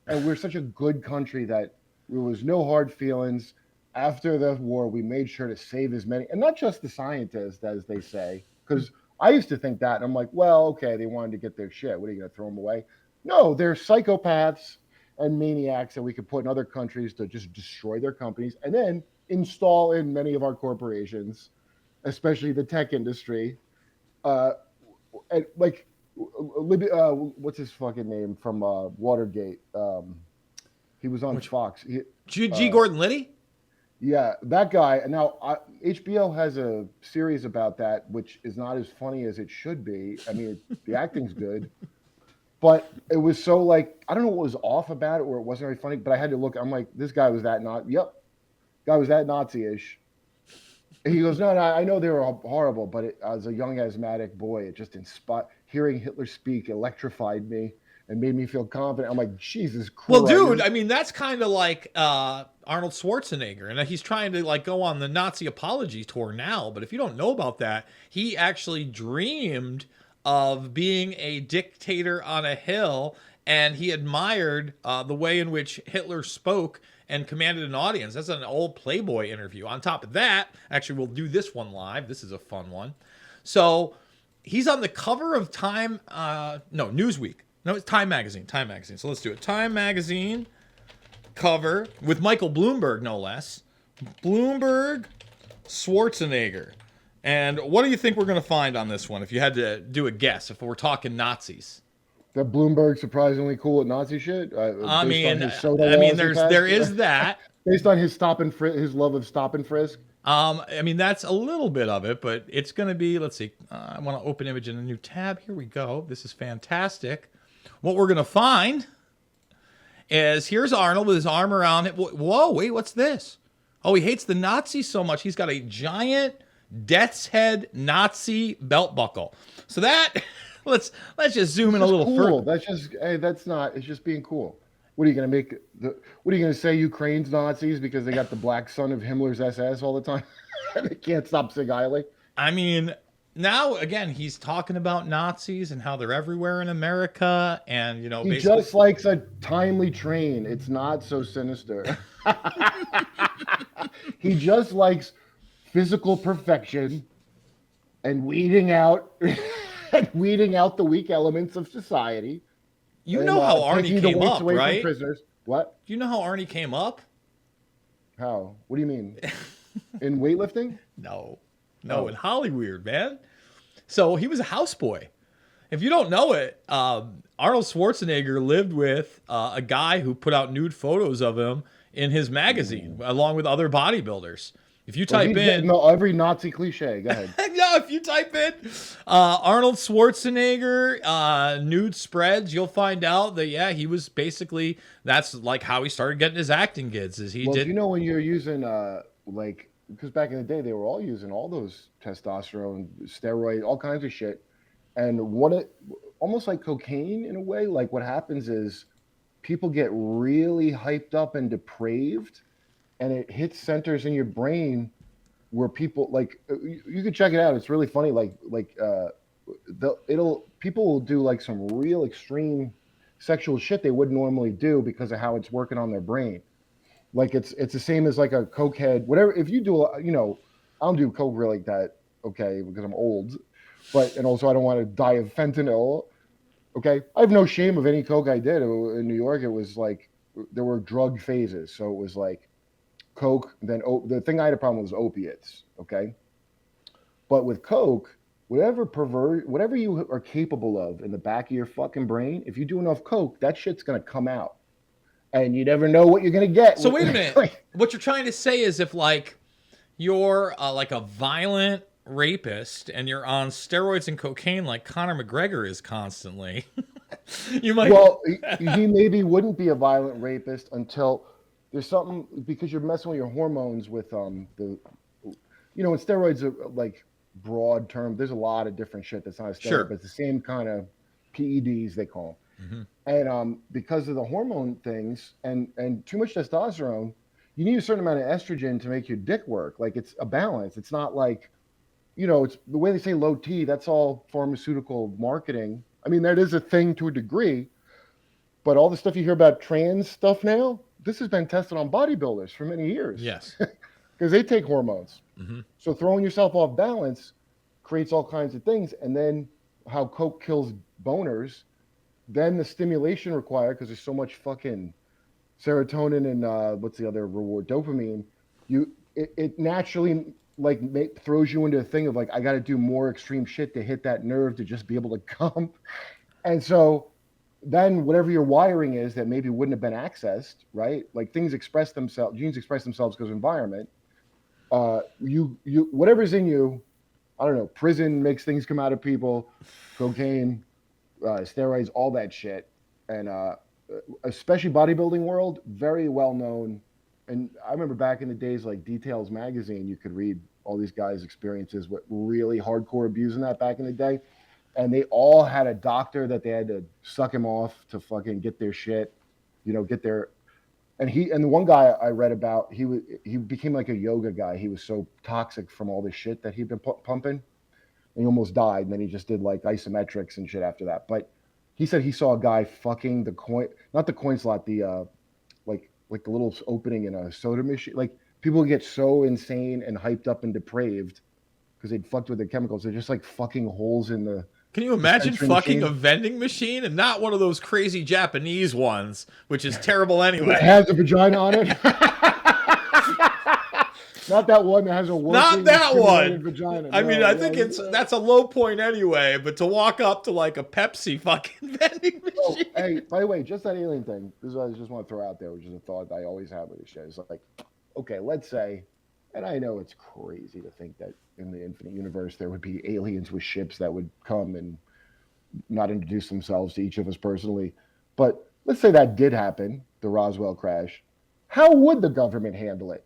And we're such a good country that there was no hard feelings. After the war, we made sure to save as many, and not just the scientists, as they say, because I used to think that, and I'm like, well, okay, they wanted to get their shit. What are you going to throw them away? No, they're psychopaths and maniacs that we could put in other countries to just destroy their companies and then install in many of our corporations, especially the tech industry. And like, what's his fucking name from Watergate? He was on Fox. G. Gordon Liddy? Yeah, that guy. And now HBO has a series about that, which is not as funny as it should be. I mean, the acting's good. But it was so like, I don't know what was off about it, or it wasn't very funny, but I had to look. I'm like, this guy was that guy was that Nazi-ish. And he goes, no, I know they were horrible, but as a young asthmatic boy, it just hearing Hitler speak electrified me and made me feel confident. I'm like, Jesus Christ. Well, dude, I mean, that's kind of like Arnold Schwarzenegger, and he's trying to like go on the Nazi apology tour now. But if you don't know about that, he actually dreamed of being a dictator on a hill, and he admired the way in which Hitler spoke and commanded an audience. That's an old Playboy interview. On top of that, actually, we'll do this one live. This is a fun one. So he's on the cover of Newsweek. No, it's Time Magazine. Time Magazine. So let's do it. Time Magazine cover with Michael Bloomberg, no less. Bloomberg, Schwarzenegger. And what do you think we're going to find on this one if you had to do a guess, if we're talking Nazis? That Bloomberg's surprisingly cool at Nazi shit? There is that. Based on his his love of stop and frisk? I mean, that's a little bit of it, but it's going to be, let's see. I want to open image in a new tab. Here we go. This is fantastic. What we're going to find is here's Arnold with his arm around it. Whoa, wait, what's this? Oh, he hates the Nazis so much. He's got a giant death's head Nazi belt buckle. So that let's just zoom in a little further. It's just being cool. What are you going to say Ukraine's Nazis because they got the black son of Himmler's SS all the time? They can't stop Sig Heil. I mean, now again, he's talking about Nazis and how they're everywhere in America, and he just likes a timely train. It's not so sinister. He just likes physical perfection and weeding out the weak elements of society. You know how Arnie came up, right? What? Do you know how Arnie came up? How? What do you mean? In weightlifting? No, in Hollywood, man. So he was a houseboy. If you don't know it, Arnold Schwarzenegger lived with a guy who put out nude photos of him in his magazine, along with other bodybuilders. If you type in no, every Nazi cliche. Go ahead. yeah, if you type in Arnold Schwarzenegger nude spreads, you'll find out that yeah, he was basically that's like how he started getting his acting gigs. Is he Well, did you know when you're using like because back in the day they were all using all those testosterone, steroid, all kinds of shit, and what it almost like cocaine in a way. Like what happens is people get really hyped up and depraved, and it hits centers in your brain where people like you can check it out. It's really funny. It'll people will do like some real extreme sexual shit they wouldn't normally do because of how it's working on their brain. Like it's the same as like a cokehead. Whatever. If you do, I don't do coke really like that. Okay, because I'm old, and also I don't want to die of fentanyl. Okay, I have no shame of any coke I did in New York. It was like there were drug phases, so it was like coke. Then the thing I had a problem with was opiates. Okay, but with coke, whatever you are capable of in the back of your fucking brain, if you do enough coke, that shit's gonna come out, and you never know what you're gonna get. So wait a minute. What you're trying to say is if like you're like a violent rapist and you're on steroids and cocaine like Conor McGregor is constantly, you might. Well, he maybe wouldn't be a violent rapist until there's something because you're messing with your hormones with in steroids are like broad term. There's a lot of different shit that's not a steroid, Sure. but it's the same kind of PEDs they call them. Mm-hmm. And because of the hormone things and too much testosterone, you need a certain amount of estrogen to make your dick work. Like it's a balance. It's not like, it's the way they say low T. That's all pharmaceutical marketing. I mean, that is a thing to a degree, but all the stuff you hear about trans stuff now, this has been tested on bodybuilders for many years. Yes. Because they take hormones. Mm-hmm. So throwing yourself off balance creates all kinds of things. And then how coke kills boners, then the stimulation required, because there's so much fucking serotonin and what's the other reward? Dopamine. It naturally throws you into a thing of like, I got to do more extreme shit to hit that nerve to just be able to come. And so then whatever your wiring is that maybe wouldn't have been accessed, right? Like genes express themselves because of environment. You whatever's in you, I don't know, prison makes things come out of people, cocaine, steroids, all that shit. And especially bodybuilding world, very well known. And I remember back in the days, like Details magazine, you could read all these guys' experiences with really hardcore abusing that back in the day. And they all had a doctor that they had to suck him off to fucking get their shit, get their. And the one guy I read about, he became like a yoga guy. He was so toxic from all this shit that he'd been pumping, and he almost died. And then he just did like isometrics and shit after that. But he said he saw a guy fucking not the coin slot, the like the little opening in a soda machine. Like people get so insane and hyped up and depraved because they'd fucked with the chemicals. They're just like fucking holes in the. Can you imagine fucking machine? a vending machine and not one of those crazy Japanese ones, which is terrible anyway? It has a vagina on it. Not that one that has a working, not that one. Vagina. I mean, I think that's a low point anyway. But to walk up to like a Pepsi fucking vending machine. Oh, hey, by the way, just that alien thing. This is what I just want to throw out there, which is a thought that I always have with this shit. It's like, okay, let's say, and I know it's crazy to think that in the infinite universe there would be aliens with ships that would come and not introduce themselves to each of us personally. But let's say that did happen, the Roswell crash. How would the government handle it?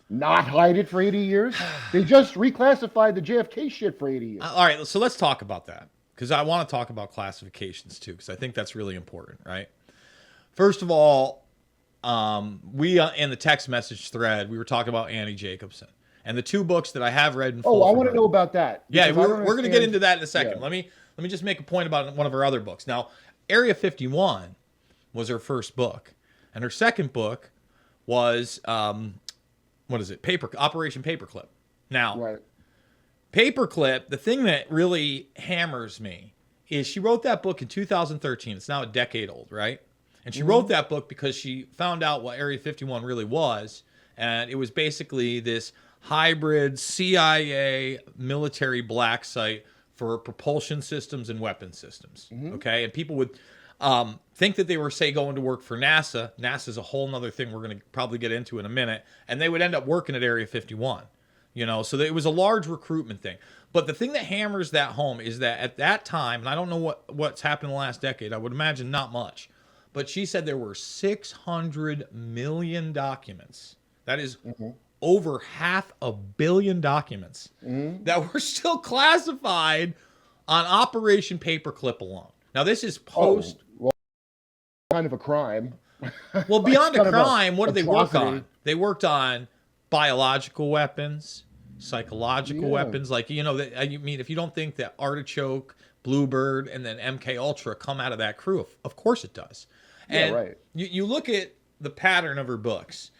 Not hide it for 80 years? They just reclassified the JFK shit for 80 years. All right, so let's talk about that because I want to talk about classifications too because I think that's really important, right? First of all, we in the text message thread, we were talking about Annie Jacobson and the two books that I have read in full. Oh, I want to know about that. Yeah, we're going to get into that in a second. Yeah. Let me just make a point about one of her other books. Now, Area 51 was her first book, and her second book was Operation Paperclip. Now, right. Paperclip, the thing that really hammers me is she wrote that book in 2013. It's now a decade old, right? And she wrote that book because she found out what Area 51 really was, and it was basically this hybrid CIA military black site for propulsion systems and weapon systems. Okay, and people would think that they were, say, going to work for NASA. NASA's a whole nother thing we're going to probably get into in a minute, and they would end up working at Area 51. So it was a large recruitment thing. But the thing that hammers that home is that at that time, and I don't know what's happened in the last decade, I would imagine not much, but she said there were 600 million documents. That is over 500 million documents that were still classified on Operation Paperclip alone. Now, this is post... well, kind of a crime. Well, beyond a crime, what did they work atrocity. on? They worked on biological weapons, psychological weapons. Like, I mean, if you don't think that Artichoke, Bluebird, and then MK Ultra come out of that crew, of course it does. And right. you look at the pattern of her books.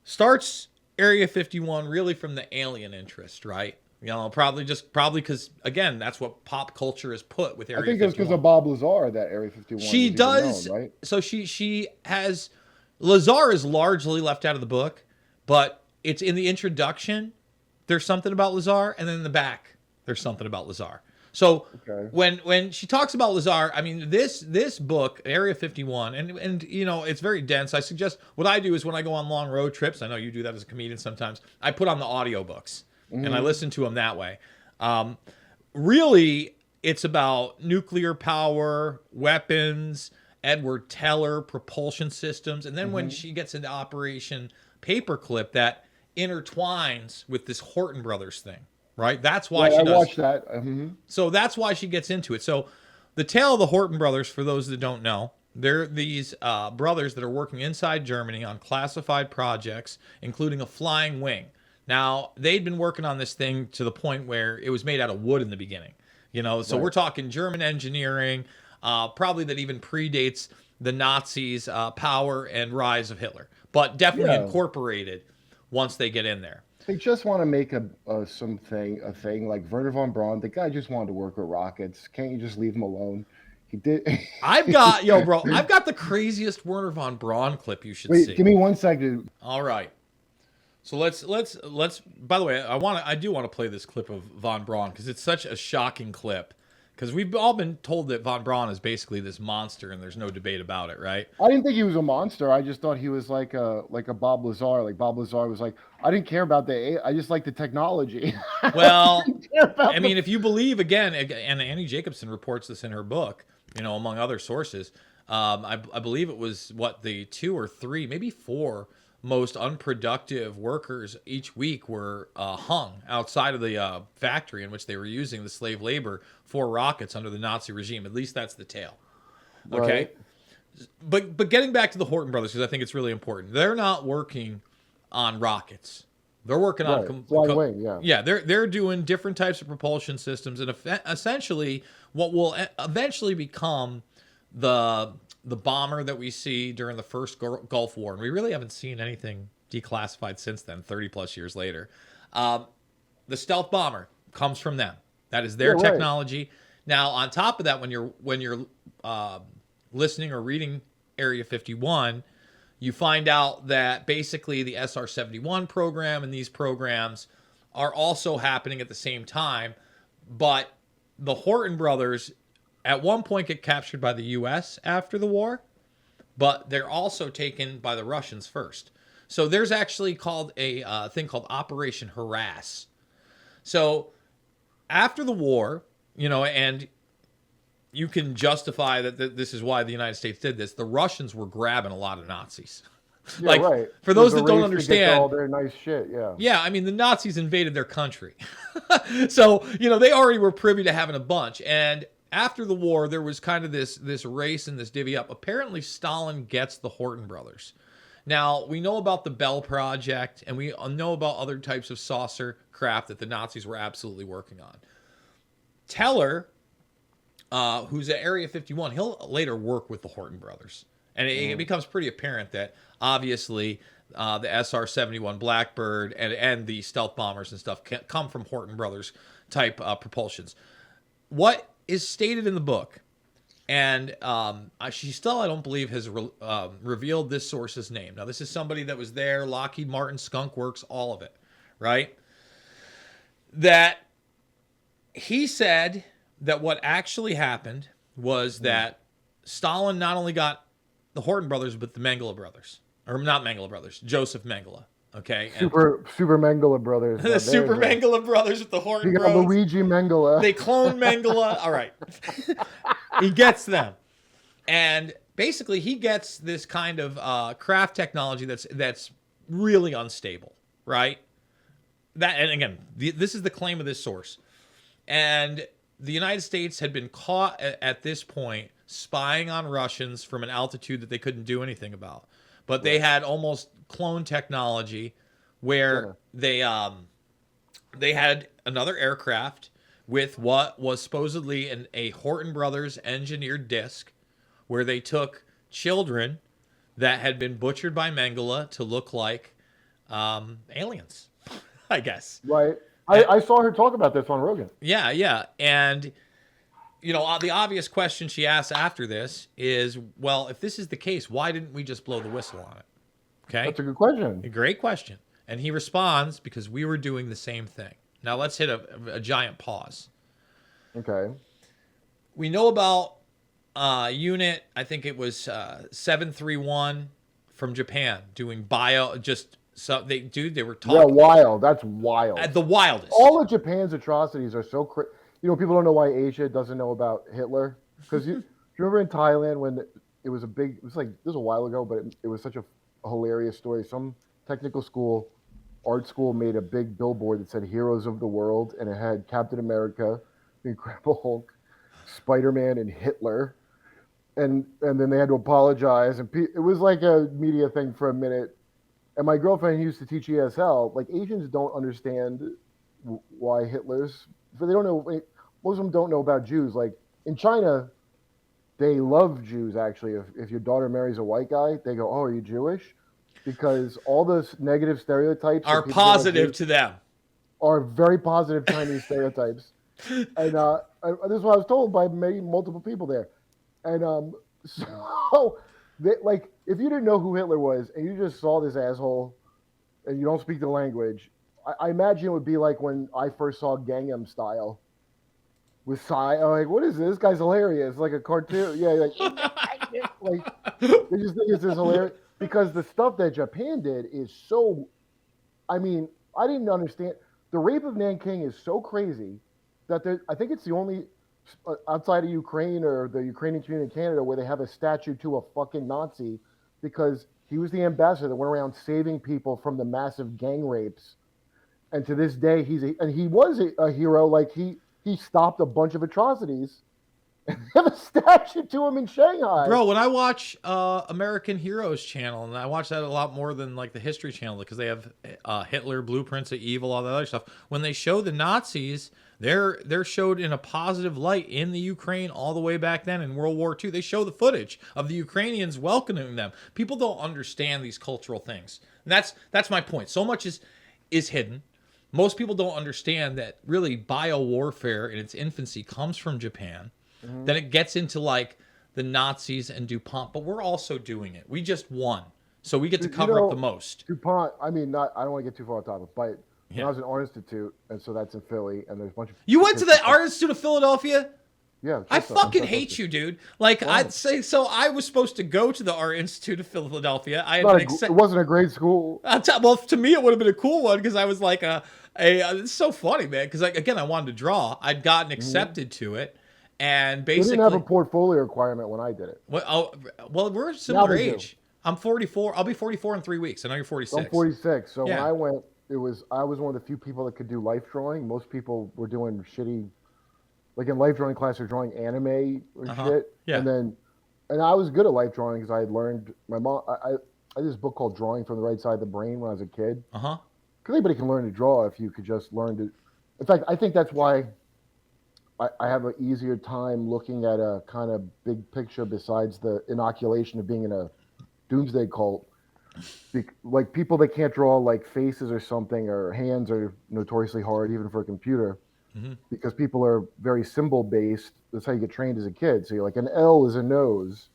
Starts Area 51 really from the alien interest, right? Probably because, again, that's what pop culture has put with Area 51. I think it's because of Bob Lazar that Area 51 She does, known, right? So she has, Lazar is largely left out of the book, but it's in the introduction, there's something about Lazar, and then in the back, there's something about Lazar. So when she talks about Lazar, I mean, this book, Area 51, and it's very dense. I suggest, what I do is when I go on long road trips, I know you do that as a comedian sometimes, I put on the audiobooks. And I listen to them that way. Really, it's about nuclear power, weapons, Edward Teller, propulsion systems. And then when she gets into Operation Paperclip, that intertwines with this Horton Brothers thing, right? That's why she does. I watched that. So that's why she gets into it. So the tale of the Horton Brothers, for those that don't know, they're these brothers that are working inside Germany on classified projects, including a flying wing. Now, they'd been working on this thing to the point where it was made out of wood in the beginning. So we're talking German engineering, probably that even predates the Nazis' power and rise of Hitler, but definitely incorporated once they get in there. They just want to make a thing like Werner von Braun. The guy just wanted to work with rockets. Can't you just leave him alone? He did. I've got the craziest Werner von Braun clip you should see. Wait, give me 1 second. All right. So let's. By the way, I do want to play this clip of von Braun because it's such a shocking clip. Because we've all been told that von Braun is basically this monster, and there's no debate about it, right? I didn't think he was a monster. I just thought he was like a Bob Lazar. Like Bob Lazar was like, I didn't care about I just like the technology. Well, I mean, if you believe again, and Annie Jacobson reports this in her book, among other sources, I believe it was the 2 or 3, maybe 4 most unproductive workers each week were hung outside of the factory in which they were using the slave labor for rockets under the Nazi regime. At least that's the tale. Okay. Right. But getting back to the Horton Brothers, because I think it's really important. They're not working on rockets. They're working on flying wing, yeah. They're doing different types of propulsion systems, and essentially what will eventually become the bomber that we see during the first Gulf War, and we really haven't seen anything declassified since then, 30 plus years later. The stealth bomber comes from them. That is their technology. Right. Now, on top of that, when you're listening or reading Area 51, you find out that basically the SR-71 program and these programs are also happening at the same time, but the Horton brothers at one point get captured by the U.S. after the war, but they're also taken by the Russians first. So there's actually called a thing called Operation Harass. So after the war, and you can justify that this is why the United States did this, the Russians were grabbing a lot of Nazis. Yeah, For those that don't understand, all their nice shit, yeah, I mean, the Nazis invaded their country. So, they already were privy to having a bunch. And after the war, there was kind of this race and this divvy up. Apparently, Stalin gets the Horton brothers. Now, we know about the Bell Project, and we know about other types of saucer craft that the Nazis were absolutely working on. Teller, who's at Area 51, he'll later work with the Horton brothers. And it becomes pretty apparent that, obviously, the SR-71 Blackbird and the stealth bombers and stuff come from Horton brothers type propulsions. What is stated in the book, and she still, I don't believe, has revealed this source's name. Now, this is somebody that was there, Lockheed Martin, Skunk Works, all of it, right? That he said that what actually happened was that Stalin not only got the Horton brothers, but the Mengele brothers. Or not Mengele brothers, Joseph Mengele. Okay, and Super Mengele brothers. the Now, Super there's a Mengele brothers with the Horton you got Bros. Luigi Mengele. They clone Mengele. All right, he gets them, and basically he gets this kind of craft technology that's really unstable, right? That, and again, this is the claim of this source, and the United States had been caught at this point spying on Russians from an altitude that they couldn't do anything about. But they had almost clone technology where they had another aircraft with what was supposedly a Horton Brothers engineered disc where they took children that had been butchered by Mengele to look like aliens, I guess. Right. I saw her talk about this on Rogan. Yeah, yeah. And, you know, the obvious question she asks after this is, well, if this is the case, why didn't we just blow the whistle on it? Okay. That's a good question. A great question. And he responds, because we were doing the same thing. Now let's hit a giant pause. Okay. We know about unit, I think it was 731 from Japan doing so they were talking. Yeah, wild. That's wild. The wildest. All of Japan's atrocities are so you know, people don't know why Asia doesn't know about Hitler. Because you remember in Thailand when it was it was like, this was a while ago, but it was such a hilarious story. Some technical school, art school made a big billboard that said Heroes of the World, and it had Captain America, the Incredible Hulk, Spider-Man, and Hitler. And then they had to apologize. And it was like a media thing for a minute. And my girlfriend used to teach ESL. Like, Asians don't understand why Hitler's. They don't know. Most of them don't know about Jews. Like, in China, they love Jews, actually. If your daughter marries a white guy, they go, "Oh, are you Jewish?" Because all those negative stereotypes are positive to them. Are very positive Chinese stereotypes. And this is what I was told by multiple people there. And so, like, if you didn't know who Hitler was and you just saw this asshole and you don't speak the language, I imagine it would be like when I first saw Gangnam Style with Psy. I'm like, what is this? This guy's hilarious. Like a cartoon. Yeah, like they just think it's this hilarious. Because the stuff that Japan did is so, I mean, I didn't understand. The rape of Nanking is so crazy that I think it's the only, outside of Ukraine or the Ukrainian community in Canada, where they have a statue to a fucking Nazi, because he was the ambassador that went around saving people from the massive gang rapes. And to this day, he was a hero. Like, he stopped a bunch of atrocities. They have a statue to him in Shanghai. Bro, when I watch American Heroes channel, and I watch that a lot more than like the History Channel, because they have Hitler, Blueprints of Evil, all that other stuff. When they show the Nazis, they're showed in a positive light in the Ukraine all the way back then in World War II. They show the footage of the Ukrainians welcoming them. People don't understand these cultural things. And that's my point. So much is hidden. Most people don't understand that really biowarfare in its infancy comes from Japan. Mm-hmm. Then it gets into like the Nazis and DuPont, but we're also doing it. We just won, so we get to cover up the most. DuPont. I mean, I don't want to get too far off topic, but when I was in Art Institute, and so that's in Philly, and there's a bunch of. You went to the Art Institute of Philadelphia? Yeah. I fucking hate you, dude. Like, wow. I'd say so. I was supposed to go to the Art Institute of Philadelphia. It wasn't a great school. Well, to me, it would have been a cool one because I was like it's so funny, man. Because again, I wanted to draw. I'd gotten accepted to it. And basically, we didn't have a portfolio requirement when I did it. Well, we're similar age. I'm 44. I'll be 44 in 3 weeks. I know you're 46. I'm 46. So when I went, I was one of the few people that could do life drawing. Most people were doing shitty, like in life drawing class, they're drawing anime or shit. Yeah. And I was good at life drawing because I had learned. My mom, I did this book called Drawing from the Right Side of the Brain when I was a kid. Because anybody can learn to draw if you could just learn to. In fact, I think that's why. I have an easier time looking at a kind of big picture besides the inoculation of being in a doomsday cult. Like, people that can't draw like faces or something, or hands, are notoriously hard even for a computer, because people are very symbol based. That's how you get trained as a kid. So you're like, an L is a nose,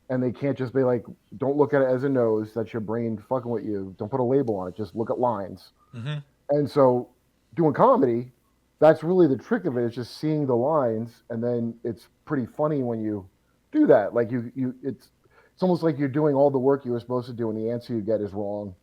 and they can't just be like, don't look at it as a nose. That's your brain fucking with you. Don't put a label on it. Just look at lines. And so doing comedy, that's really the trick of it. It's just seeing the lines, and then it's pretty funny when you do that. Like it's almost like you're doing all the work you were supposed to do, and the answer you get is wrong,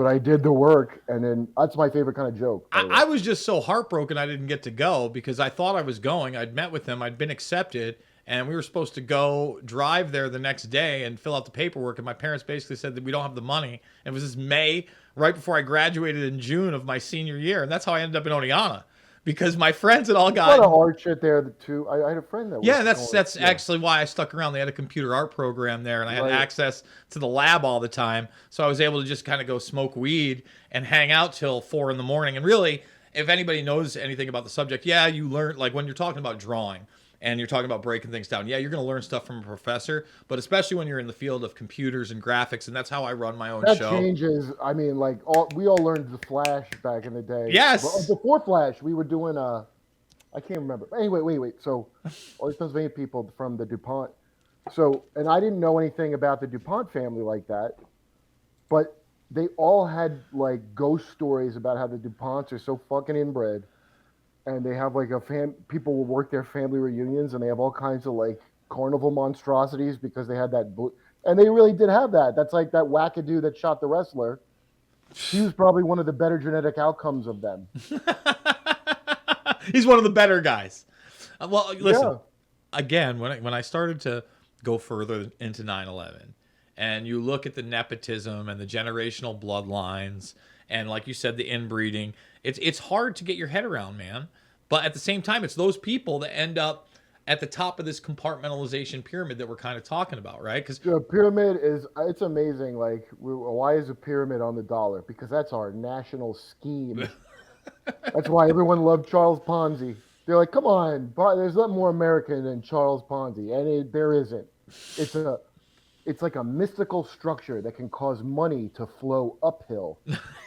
but I did the work, and then that's my favorite kind of joke. By the way. I was just so heartbroken I didn't get to go because I thought I was going. I'd met with them. I'd been accepted, and we were supposed to go drive there the next day and fill out the paperwork. And my parents basically said that we don't have the money. And it was this May, right before I graduated in June of my senior year. And that's how I ended up in Oneonta because my friends had all a lot got. of art shit there too. I had a friend that. Yeah, that's actually why I stuck around. They had a computer art program there, and I had access to the lab all the time. So I was able to just kind of go smoke weed and hang out till 4 a.m. And really, if anybody knows anything about the subject, yeah, you learn, like when you're talking about drawing and you're talking about breaking things down, yeah, you're going to learn stuff from a professor, but especially when you're in the field of computers and graphics, and that's how I run my own that show. changes. I mean, like we all learned the Flash back in the day. Yes. But before Flash, we were doing I can't remember. Anyway, wait. So, all these Pennsylvania people from the DuPont. So, and I didn't know anything about the DuPont family like that, but they all had like ghost stories about how the DuPonts are so fucking inbred, and they have like people will work their family reunions, and they have all kinds of like carnival monstrosities because they had that, and they really did have that. That's like that wackadoo that shot the wrestler. He was probably one of the better genetic outcomes of them. He's one of the better guys. Well, listen, again, when I started to go further into 9/11, and you look at the nepotism and the generational bloodlines, and like you said, the inbreeding, it's hard to get your head around, man. But at the same time, it's those people that end up at the top of this compartmentalization pyramid that we're kind of talking about, right? Because the pyramid it's amazing. Like, why is a pyramid on the dollar? Because that's our national scheme. That's why everyone loved Charles Ponzi. They're like, come on, there's nothing more American than Charles Ponzi, and there isn't. It's like a mystical structure that can cause money to flow uphill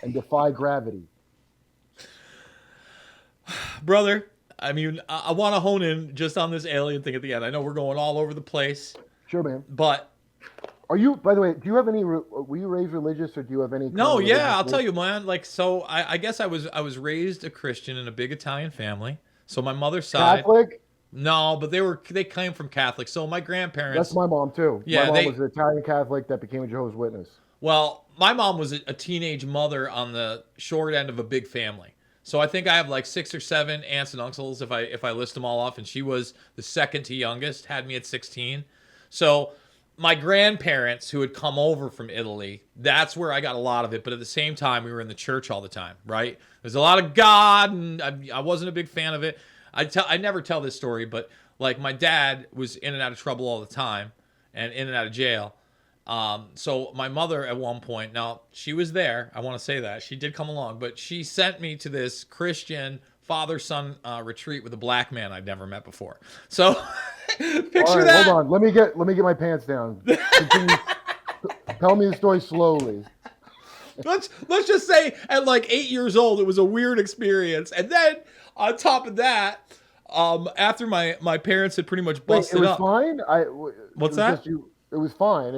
and defy gravity. Brother, I mean, I want to hone in just on this alien thing at the end. I know we're going all over the place. Sure, man. But are you, by the way, do you have any, were you raised religious, or do you have any? No, yeah, I'll tell you, man. Like, so I guess I was raised a Christian in a big Italian family. So my mother's side. Catholic? No, but they came from Catholic. So my grandparents. That's my mom too. Yeah, my mom was an Italian Catholic that became a Jehovah's Witness. Well, my mom was a teenage mother on the short end of a big family. So I think I have like 6 or 7 aunts and uncles if I list them all off, and she was the second to youngest, had me at 16. So my grandparents who had come over from Italy, that's where I got a lot of it. But at the same time, we were in the church all the time, right? There's a lot of God, and I wasn't a big fan of it. I never tell this story, but like my dad was in and out of trouble all the time and in and out of jail. So my mother at one point, now she was there, I want to say that, she did come along, but she sent me to this Christian father-son retreat with a black man I'd never met before. So picture that. Hold on, let me get my pants down. Continue. Tell me the story slowly. Let's just say at like 8 years old, it was a weird experience. And then on top of that, after my parents had pretty much busted up. It was fine? What's that? It was fine.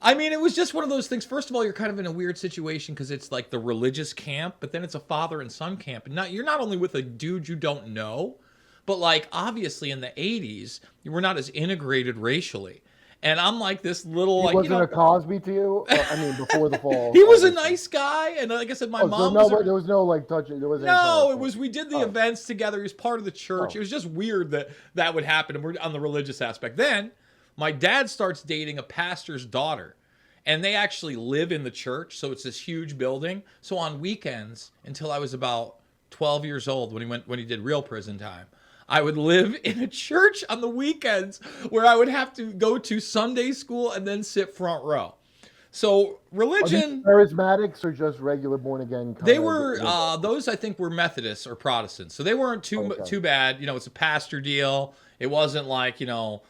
I mean, it was just one of those things. First of all, you're kind of in a weird situation because it's like the religious camp, but then it's a father and son camp. And you're not only with a dude you don't know, but like obviously in the 80s, you were not as integrated racially. And I'm like this little, he wasn't a Cosby to you? I mean, before the fall. He was a nice guy, and like I said, my mom. So there was no like touching. There was no. It was we did the events together. He was part of the church. It was just weird that would happen, and we're on the religious aspect. Then my dad starts dating a pastor's daughter, and they actually live in the church. So it's this huge building. So on weekends, until I was about 12 years old, when he did real prison time, I would live in a church on the weekends where I would have to go to Sunday school and then sit front row. So religion. Are these charismatics or just regular born again? They were those I think were Methodists or Protestants. So they weren't too bad. You know, it's a pastor deal. It wasn't like, you know,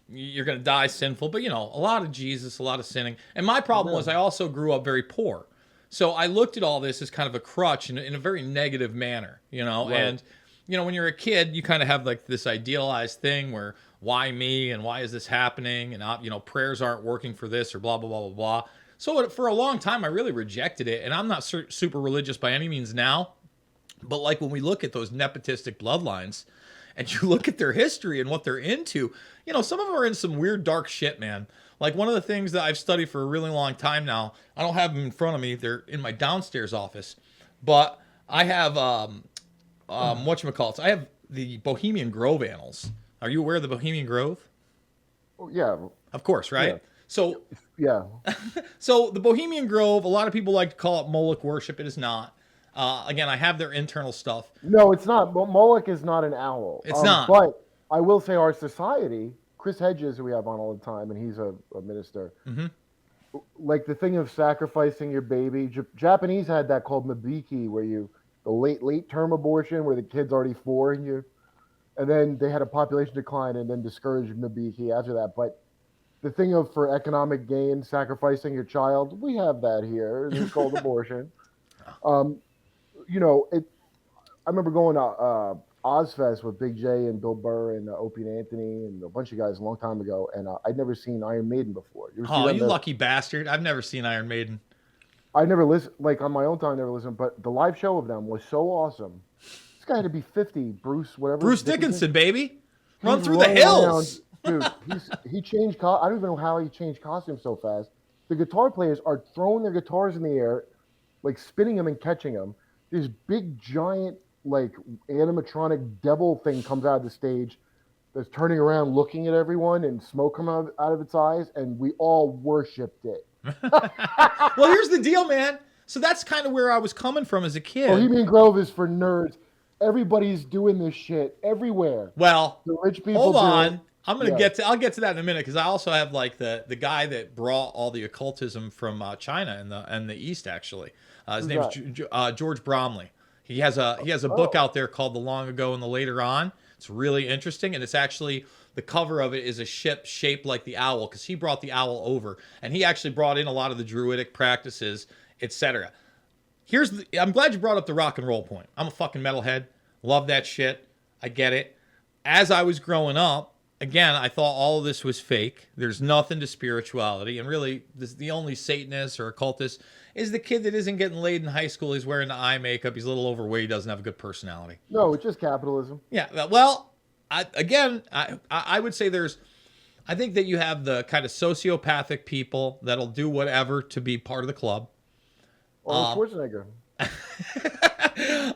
you're going to die sinful, but you know, a lot of Jesus, a lot of sinning. And my problem was I also grew up very poor. So I looked at all this as kind of a crutch in a very negative manner, you know, and you know, when you're a kid, you kind of have like this idealized thing where why me and why is this happening? And, you know, prayers aren't working for this or blah, blah, blah, blah, blah. So for a long time, I really rejected it. And I'm not super religious by any means now. But like when we look at those nepotistic bloodlines and you look at their history and what they're into, you know, some of them are in some weird dark shit, man. Like one of the things that I've studied for a really long time now, I don't have them in front of me. They're in my downstairs office, but I have, whatchamacallit, I have the Bohemian Grove Annals. Are you aware of the Bohemian Grove? Oh, yeah. Of course, right? Yeah. So, Yeah. so the Bohemian Grove, a lot of people like to call it Moloch worship. It is not. Again, I have their internal stuff. No, it's not. Moloch is not an owl. It's not. But I will say our society, Chris Hedges, who we have on all the time, and he's a minister. Mm-hmm. Like the thing of sacrificing your baby. Japanese had that called mabiki, where the late term abortion, where the kid's already 4 and then they had a population decline and then discouraged mabiki after that. But the thing of for economic gain, sacrificing your child, we have that here. It's called abortion. You know, I remember going to Ozfest with Big J and Bill Burr and Opie and Anthony and a bunch of guys a long time ago, and I'd never seen Iron Maiden before. Oh, you lucky bastard! I've never seen Iron Maiden. I never listened, like on my own time, I never listened, but the live show of them was so awesome. This guy had to be 50, Bruce, whatever. Bruce Dickinson, baby, run through the hills. Dude, he changed. I don't even know how he changed costumes so fast. The guitar players are throwing their guitars in the air, like spinning them and catching them. This big giant like animatronic devil thing comes out of the stage that's turning around looking at everyone and smoke coming out of its eyes, and we all worshipped it. Well, here's the deal, man. So that's kind of where I was coming from as a kid. Bohemian Grove is for nerds. Everybody's doing this shit everywhere. Well, the rich people hold do on. it. I'll get to that in a minute, because I also have like the guy that brought all the occultism from China and the East, actually. His name is George Bromley. He has a book out there called The Long Ago and the Later On. It's really interesting, and it's actually, the cover of it is a ship shaped like the owl, because he brought the owl over, and he actually brought in a lot of the druidic practices, etc. I'm glad you brought up the rock and roll point. I'm a fucking metalhead. Love that shit. I get it. As I was growing up, again, I thought all of this was fake. There's nothing to spirituality, and really, the only Satanist or occultist is the kid that isn't getting laid in high school. He's wearing the eye makeup. He's a little overweight. He doesn't have a good personality. No, it's just capitalism. Yeah. Well, I would say I think that you have the kind of sociopathic people that'll do whatever to be part of the club. Schwarzenegger.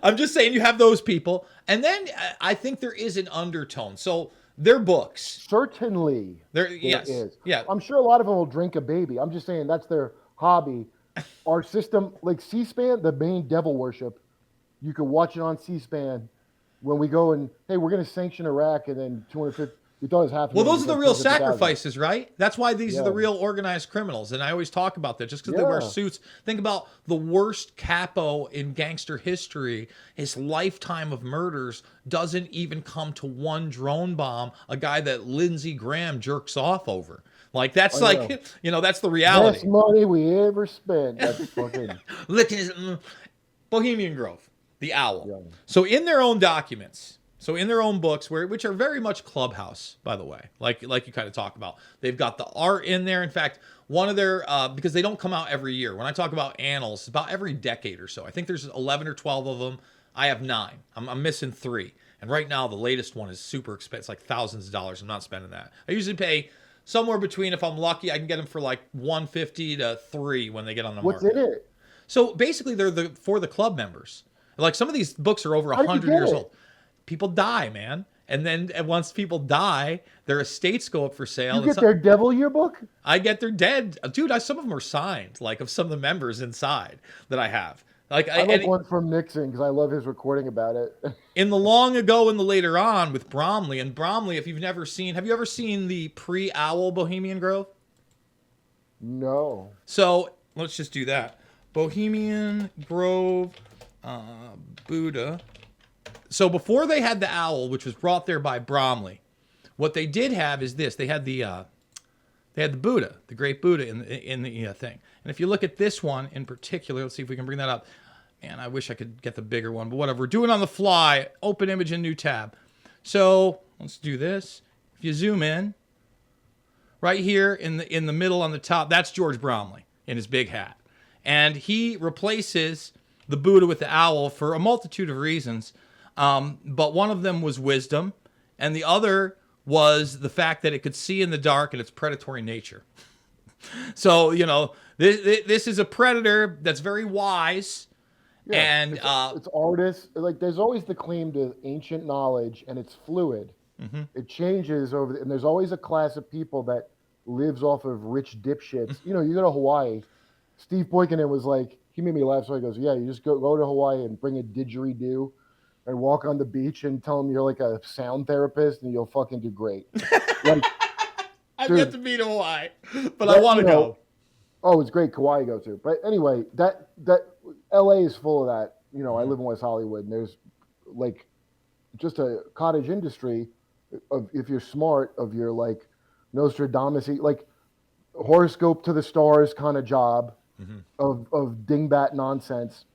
I'm just saying you have those people. And then I think there is an undertone. So their books. Certainly. Yes. Is. Yeah. I'm sure a lot of them will drink a baby. I'm just saying that's their hobby. Our system, like C-SPAN, the main devil worship, you can watch it on C-SPAN when we go and, hey, we're going to sanction Iraq, and then 250, we thought it was half. Well, those are the real sacrifices, right? That's why these are the real organized criminals. And I always talk about that just because they wear suits. Think about the worst capo in gangster history. His lifetime of murders doesn't even come to one drone bomb, a guy that Lindsey Graham jerks off over. Like, that's like, you know, that's the reality. Best money we ever spent. That's fucking... Bohemian Grove, the owl. Yeah. So in their own documents, so in their own books, which are very much Clubhouse, by the way, like you kind of talk about, they've got the art in there. In fact, one of their, because they don't come out every year. When I talk about annals, about every decade or so. I think there's 11 or 12 of them. I have 9. I'm missing 3. And right now, the latest one is super expensive, like thousands of dollars. I'm not spending that. I usually pay somewhere between, if I'm lucky, I can get them for like $150 to $3 when they get on the market. What's in it? So basically, they're for the club members. Like, some of these books are over 100 years old. People die, man. And then once people die, their estates go up for sale. You get their devil yearbook? I get their dead. Dude, some of them are signed, like, of some of the members inside that I have. Like, I like one from Nixon because I love his recording about it. In the Long Ago and the Later On with Bromley. And Bromley, if you've never seen, have you ever seen the pre-Owl Bohemian Grove? No. So let's just do that. Bohemian Grove, Buddha. So before they had the owl, which was brought there by Bromley, what they did have is this. They had the Buddha, the great Buddha in the thing. And if you look at this one in particular, let's see if we can bring that up. Man, I wish I could get the bigger one, but whatever. We're doing it on the fly. Open image and new tab. So let's do this. If you zoom in, right here in the middle on the top, that's George Bromley in his big hat. And he replaces the Buddha with the owl for a multitude of reasons. But one of them was wisdom. and the other was the fact that it could see in the dark and its predatory nature. So, you know, this is a predator that's very wise. Yeah, And it's artists. Like, there's always the claim to ancient knowledge, and it's fluid. It changes and there's always a class of people that lives off of rich dipshits. You know, you go to Hawaii. Steve Poikonen was like, he made me laugh. So he goes, "Yeah, you just go to Hawaii and bring a didgeridoo, and walk on the beach and tell them you're like a sound therapist, and you'll fucking do great." Like, I've dude, yet to be to Hawaii, but I want to go. Oh, it's great. Kauai go to. But anyway, that LA is full of that. You know, I live in West Hollywood, and there's like just a cottage industry of, if you're smart, of your like Nostradamus, like horoscope to the stars kind of job of dingbat nonsense.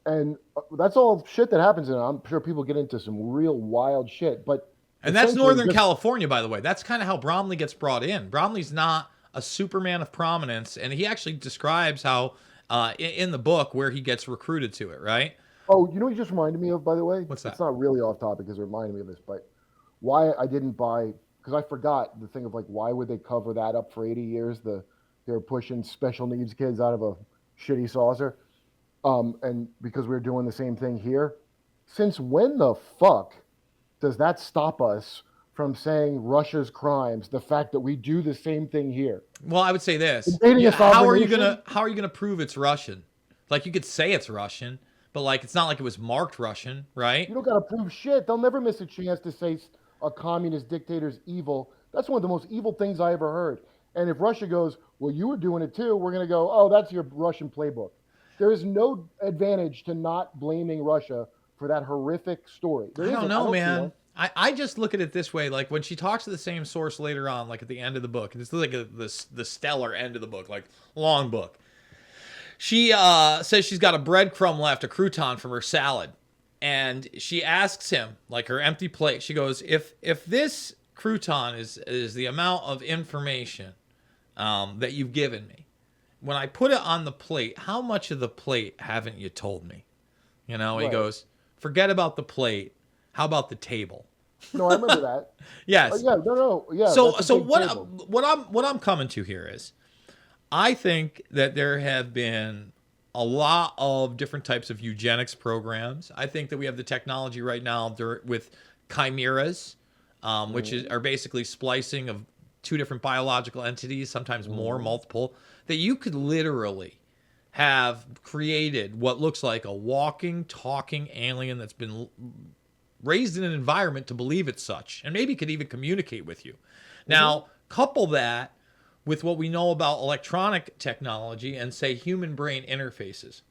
And that's all shit that happens in it. I'm sure people get into some real wild shit, but And that's Northern California, by the way. That's kind of how Bromley gets brought in. Bromley's not a Superman of prominence, and he actually describes how in the book where he gets recruited to it, right? Oh, you know what you just reminded me of, by the way? What's that? It's not really off topic because it reminded me of this, but why I didn't buy, because I forgot the thing of like, why would they cover that up for 80 years? They're pushing special needs kids out of a shitty saucer. And because we're doing the same thing here. Since when the fuck does that stop us from saying Russia's crimes, the fact that we do the same thing here? Well, I would say this. Invading a How are you sovereign gonna prove it's Russian? Like, you could say it's Russian, but like, it's not like it was marked Russian, right? You don't gotta prove shit. They'll never miss a chance to say a communist dictator's evil. That's one of the most evil things I ever heard. And if Russia goes, well, you were doing it too, we're gonna go, oh, that's your Russian playbook. There is no advantage to not blaming Russia for that horrific story. I don't know, man. I just look at it this way. Like, when she talks to the same source later on, like at the end of the book, and it's like the stellar end of the book, like long book. She says she's got a breadcrumb left, a crouton from her salad. And she asks him, like her empty plate, she goes, if this crouton is the amount of information that you've given me, when I put it on the plate, how much of the plate haven't you told me? You know, He goes, forget about the plate. How about the table? No, I remember that. Yes. Yeah. So what I'm coming to here is, I think that there have been a lot of different types of eugenics programs. I think that we have the technology right now with chimeras, which are basically splicing of two different biological entities, sometimes more, multiple, that you could literally have created what looks like a walking, talking alien that's been raised in an environment to believe it's such, and maybe could even communicate with you. Now, couple that with what we know about electronic technology and say human brain interfaces.